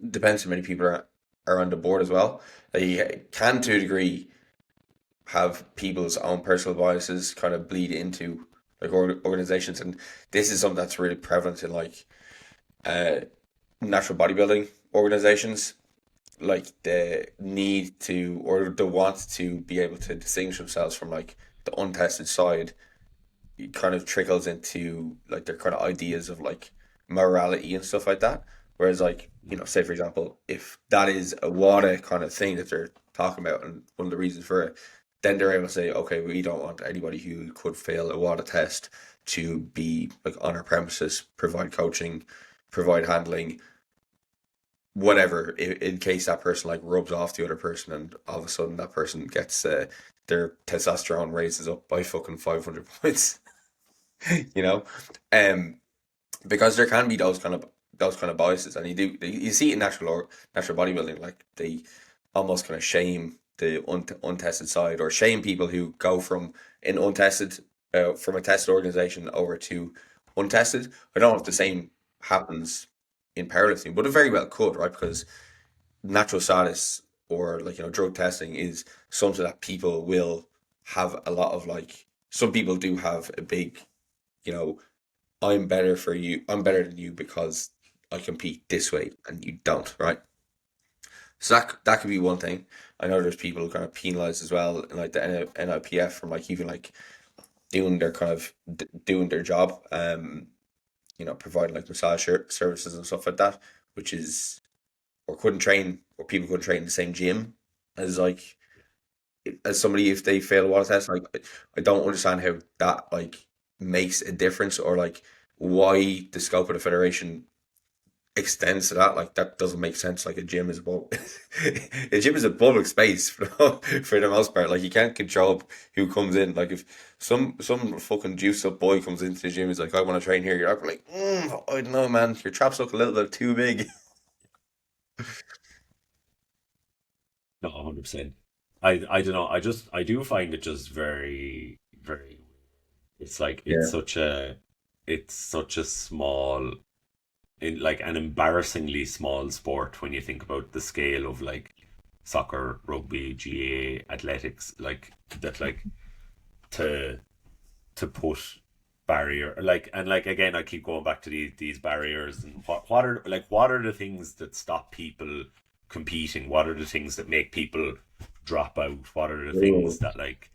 depends how many people are on the board as well. They can, to a degree, have people's own personal biases kind of bleed into like organizations, and this is something that's really prevalent in like uh, natural bodybuilding organizations. Like the need to, or the want to be able to distinguish themselves from like the untested side, it kind of trickles into like their kind of ideas of like morality and stuff like that. Whereas like, say for example, if that is a WADA kind of thing that they're talking about and one of the reasons for it, then they're able to say, okay, we don't want anybody who could fail a WADA test to be like on our premises, provide coaching, provide handling, whatever, in case that person like rubs off the other person and all of a sudden that person gets their testosterone raises up by fucking 500 points. you know um because there can be those kind of biases, and you see it in natural bodybuilding, like they almost kind of shame the untested side, or shame people who go from a tested organization over to untested. I don't know if the same happens in powerlifting, but it very well could, right? Because natural status, or like drug testing, is something that people will have a lot of. Like, some people do have a big, you know I'm better than you because I compete this way and you don't, right? So that could be one thing. I know there's people kind of penalized as well, in like the NIPF, from like even like doing their job, providing like massage services and stuff like that, which is, or people couldn't train in the same gym as like, as somebody, if they fail a water test. Like, I don't understand how that like makes a difference, or like why the scope of the federation extends to that. Like, that doesn't make sense. Like, a gym is a public space for the most part. Like, you can't control who comes in. Like, if some fucking juiced up boy comes into the gym, is like, I want to train here, you're up like, I don't know, man, your traps look a little bit too big. No, 100%. I don't know. I do find it just very, very. It's like Yeah. it's such a small, in like an embarrassingly small sport when you think about the scale of like soccer, rugby, GA, athletics, like that, like to put barrier, like, and like, again, I keep going back to these barriers, and what are the things that stop people competing? What are the things that make people drop out? What are the things Ooh, that like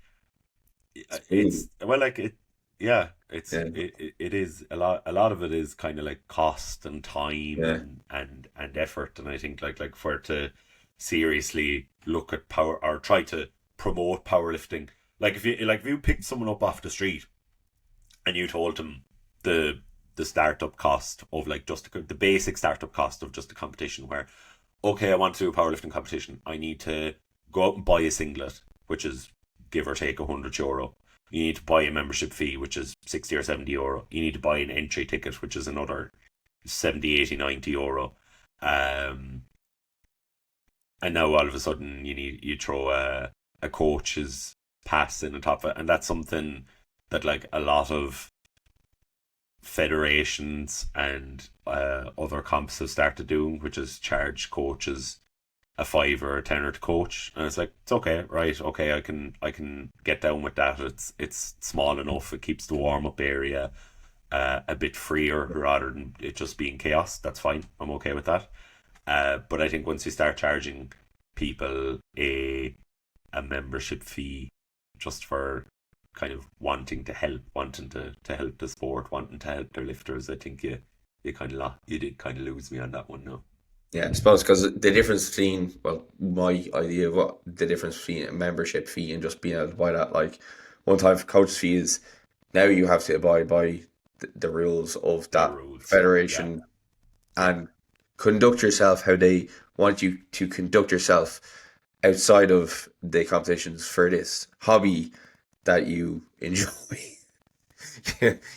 ooh, it's well like it yeah yeah, it is a lot of it is kind of like cost and time yeah, and effort, and I think like for it to seriously look at power or try to promote powerlifting, like if you picked someone up off the street and you told them the the startup cost of like just the basic startup cost of just a competition, where okay, I want to do a powerlifting competition, I need to go out and buy a singlet, which is give or take €100. You need to buy a membership fee, which is €60 or €70. You need to buy an entry ticket, which is another 70, 80, €90. Um, and now all of a sudden you throw a coach's pass in on top of it, and that's something that like a lot of federations and other comps have started doing, which is charge coaches a five or a tenner to coach, and it's like it's okay, right? Okay, I can get down with that. It's small enough. It keeps the warm up area a bit freer rather than it just being chaos. That's fine. I'm okay with that. But I think once you start charging people a membership fee just for kind of wanting to help, wanting to help the sport, wanting to help their lifters, I think you did kind of lose me on that one. No. yeah. I suppose because the difference between, well, my idea of what the difference between a membership fee and just being able to buy that, like, one time for coach's fee is now you have to abide by the rules of Their that rules. Yeah. federation Yeah. and conduct yourself how they want you to conduct yourself outside of the competitions for this hobby that you enjoy.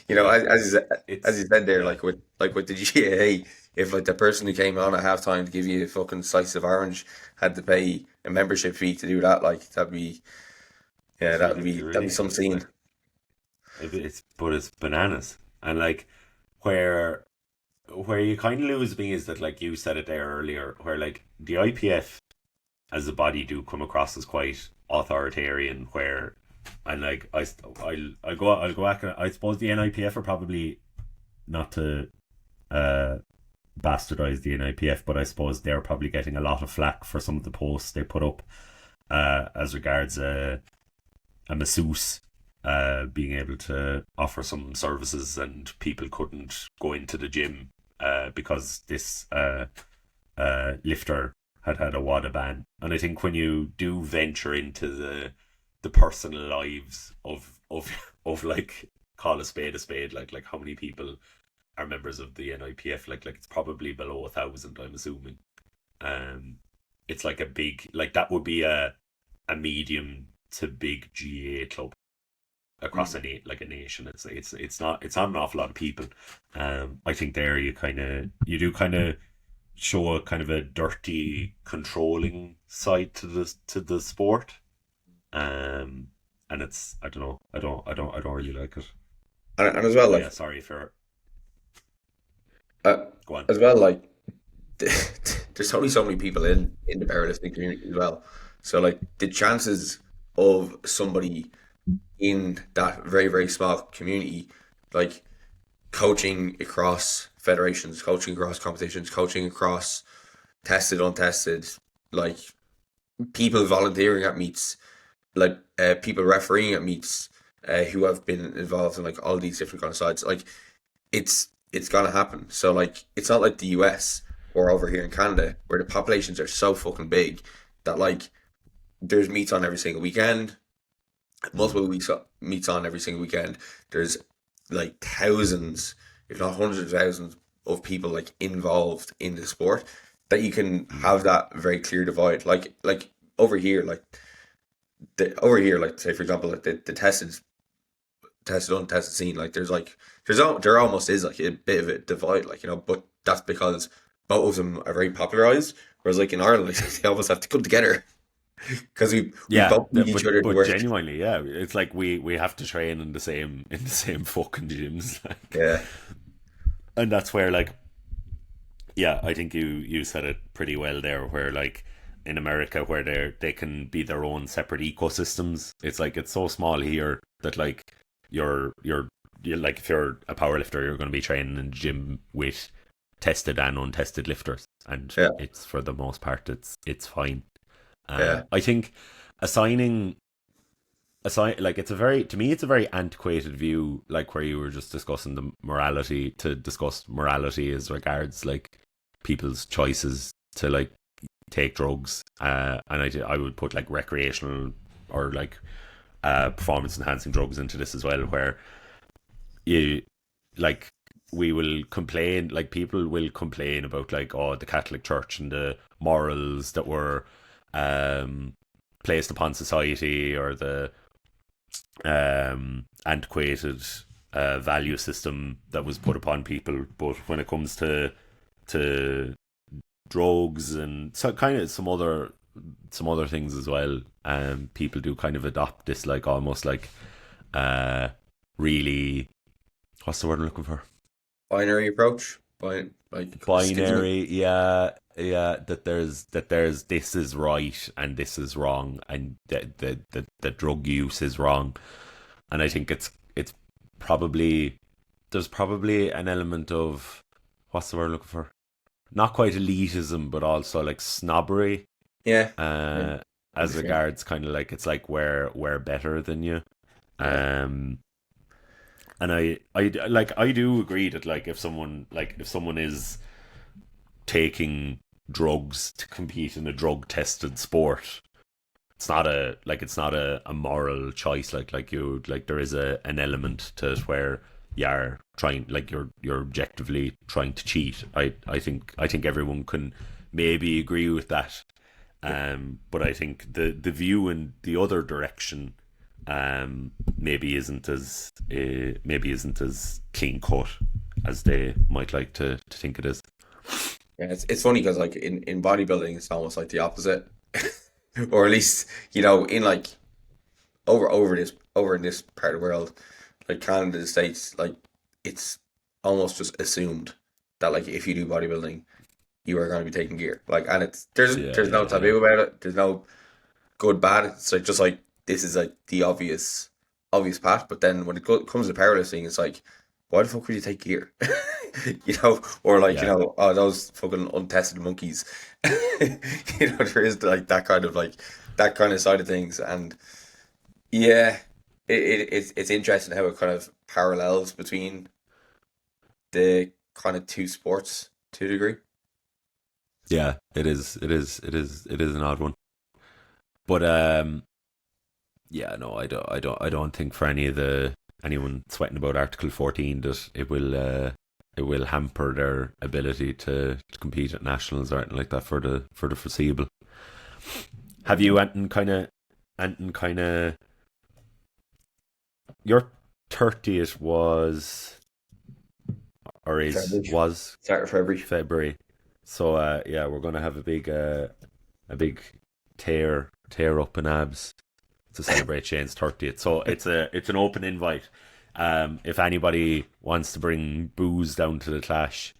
You know, Yeah. as It's you said there, yeah. like with the GAA, if like the person who came on at halftime to give you a fucking slice of orange had to pay a membership fee to do that, like It's that'd be some ridiculous. scene. Like it's bananas. And like where you kind of lose me is that, like you said it there earlier, where like the IPF as a body do come across as quite authoritarian, where and like I'll go back, and I suppose the NIPF are probably, not to uh bastardize the NIPF, but I suppose they're probably getting a lot of flack for some of the posts they put up as regards a masseuse being able to offer some services, and people couldn't go into the gym because this lifter had a WADA ban. And I think when you do venture into the personal lives of like, call a spade, like how many people are members of the NIPF, like it's probably below 1,000, I'm assuming. Um, it's like a big, like that would be a medium to big GA club across Mm. like a nation. It's not an awful lot of people. I think there you do kind of show a kind of a dirty controlling side to the sport. Um, and it's, I don't know, I don't really like it. And as well, But like yeah, sorry for uh, go on. as well, like there's only so many people in the powerlifting community as well. So like the chances of somebody in that very very small community, like coaching across federations, coaching across competitions, coaching across tested, untested, like people volunteering at meets, like people refereeing at meets, who have been involved in like all these different kind of sides. Like it's gonna happen. So like it's not like the US or over here in Canada where the populations are so fucking big that like there's meets on every single weekend, Mm. multiple weeks meets on every single weekend. There's like thousands, if not hundreds of thousands of people like involved in the sport that you can Mm. have that very clear divide. Like over here, like like say for example, like the tested untested scene, like there almost is like a bit of a divide, like, you know, but that's because both of them are very popularized. Whereas like in Ireland, like, they almost have to come together because we Yeah, both need each other to but work. genuinely, yeah, it's like we have to train in the same fucking gyms, like, Yeah. and that's where like, yeah, I think you said it pretty well there, where like in America, where they can be their own separate ecosystems. It's like it's so small here that like you're like, if you're a powerlifter, you're going to be training in the gym with tested and untested lifters, and Yeah. it's for the most part it's fine. Yeah. I think assigning like it's a very to me it's a very antiquated view, like where you were just discussing the morality to discuss morality as regards like people's choices to like take drugs, and I would put like recreational or like performance enhancing drugs into this as well, where you like we will complain, like people will complain about like, oh, the Catholic Church and the morals that were placed upon society, or the antiquated value system that was put upon people. But when it comes to drugs and so kind of some other things as well, people do kind of adopt this like almost like really, what's the word I'm looking for? Binary approach. Like schism. Binary, yeah, yeah. That there's this is right and this is wrong, and the drug use is wrong. And I think it's probably there's probably an element of, what's the word I'm looking for? Not quite elitism, but also like snobbery, Yeah. Yeah. uh, as Understand. regards kind of like it's like we're better than you. Yeah. Um, and I do agree that like if someone is taking drugs to compete in a drug tested sport, it's not a moral choice, like you like there is an element to it where you're trying, like you're objectively trying to cheat. I think everyone can maybe agree with that. But I think the view in the other direction maybe isn't as clean cut as they might like to think it is. Yeah, it's funny because like in bodybuilding, it's almost like the opposite, or at least in like over in this part of the world, like Canada, the States, like it's almost just assumed that like if you do bodybuilding, you are going to be taking gear. Like, and it's there's no Yeah, yeah, taboo about it. There's no good bad. It's like just like this is like the obvious path. But then when it comes to powerlifting, it's like, why the fuck would you take gear? Or like yeah. oh, those fucking untested monkeys. There is like that kind of side of things, and yeah, it's interesting how it kind of parallels between the kind of two sports to a degree. Yeah, it is. It is an odd one. But yeah, no, I don't think for anyone sweating about Article 14 that it will hamper their ability to compete at nationals or anything like that for the foreseeable. Have you anything kind of your 30th was or is February. was Start of February. February? So yeah, we're gonna have a big tear up in abs to celebrate Shane's 30th. So it's an open invite. If anybody wants to bring booze down to the clash,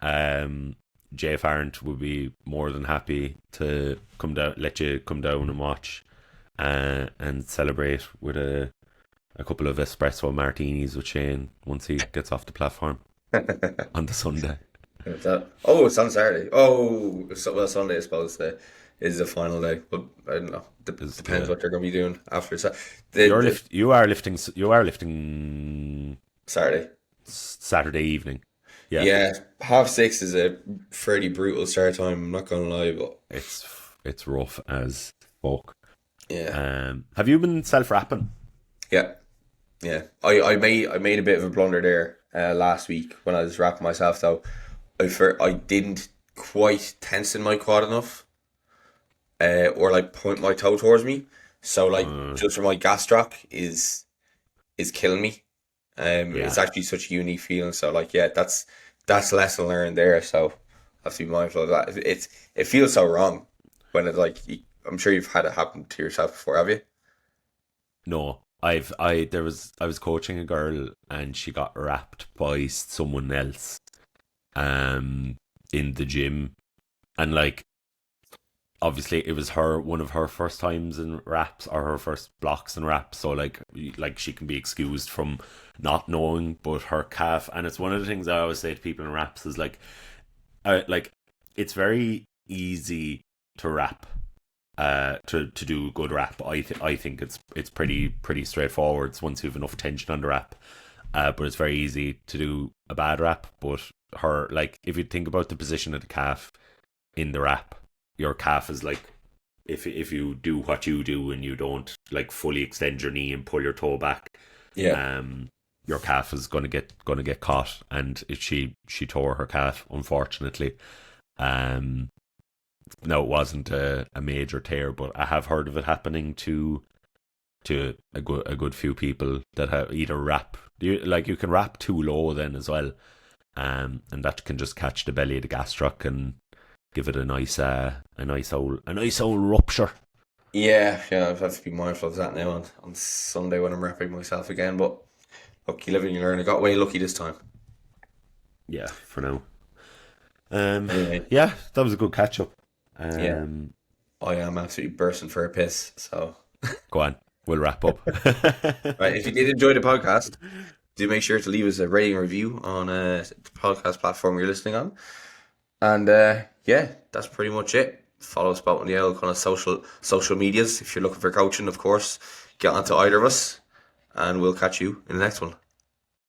Jay Farrant would be more than happy to come down, let you come down and watch, and celebrate with a couple of espresso martinis with Shane once he gets off the platform on the Sunday. Oh, it's on Saturday. Oh, well, Sunday, I suppose, is the final day. But I don't know. Is Depends the what they're going to be doing after. The you are lifting Saturday. Saturday evening. Yeah, Yeah, 6:30 is a fairly brutal start time. I'm not going to lie, but it's rough as fuck. yeah, Have you been self rapping? yeah, yeah. I made a bit of a blunder there last week when I was wrapping myself. Though I didn't quite tension my quad enough, or like point my toe towards me. So like Uh, just for my gastroc is killing me. It's yeah, actually such a unique feeling. So like yeah, that's lesson learned there. So I have to be mindful of that. It feels so wrong when it's like I'm sure you've had it happen to yourself before, have you? no. I was coaching a girl and she got wrapped by someone else um in the gym, and like obviously it was one of her first times in raps, or her first blocks in raps, so like she can be excused from not knowing, but her calf, and it's one of the things I always say to people in raps is like, like it's very easy to rap. To do good rap, I think it's pretty straightforward once you have enough tension on the rap. But it's very easy to do a bad rap. But her, like, if you think about the position of the calf in the rap, your calf is like, if you do what you do and you don't like fully extend your knee and pull your toe back, Yeah. your calf is gonna get caught, and she tore her calf, unfortunately. Um, no, it wasn't a major tear, but I have heard of it happening to a good few people that have either rap. You can rap too low then as well, and that can just catch the belly of the gastroc and give it a nice old rupture. Yeah, yeah, I've had to be mindful of that now on Sunday when I'm repping myself again. But look, you live and you learn. I got way lucky this time. Yeah, for now. Um, Anyway, yeah, that was a good catch up. yeah, Um, I am absolutely bursting for a piss. So, Go on, we'll wrap up. right, if you did enjoy the podcast, do make sure to leave us a rating and review on the podcast platform you're listening on. And yeah, that's pretty much it. Follow us about on the kind of social medias. If you're looking for coaching, of course, get onto either of us, and we'll catch you in the next one.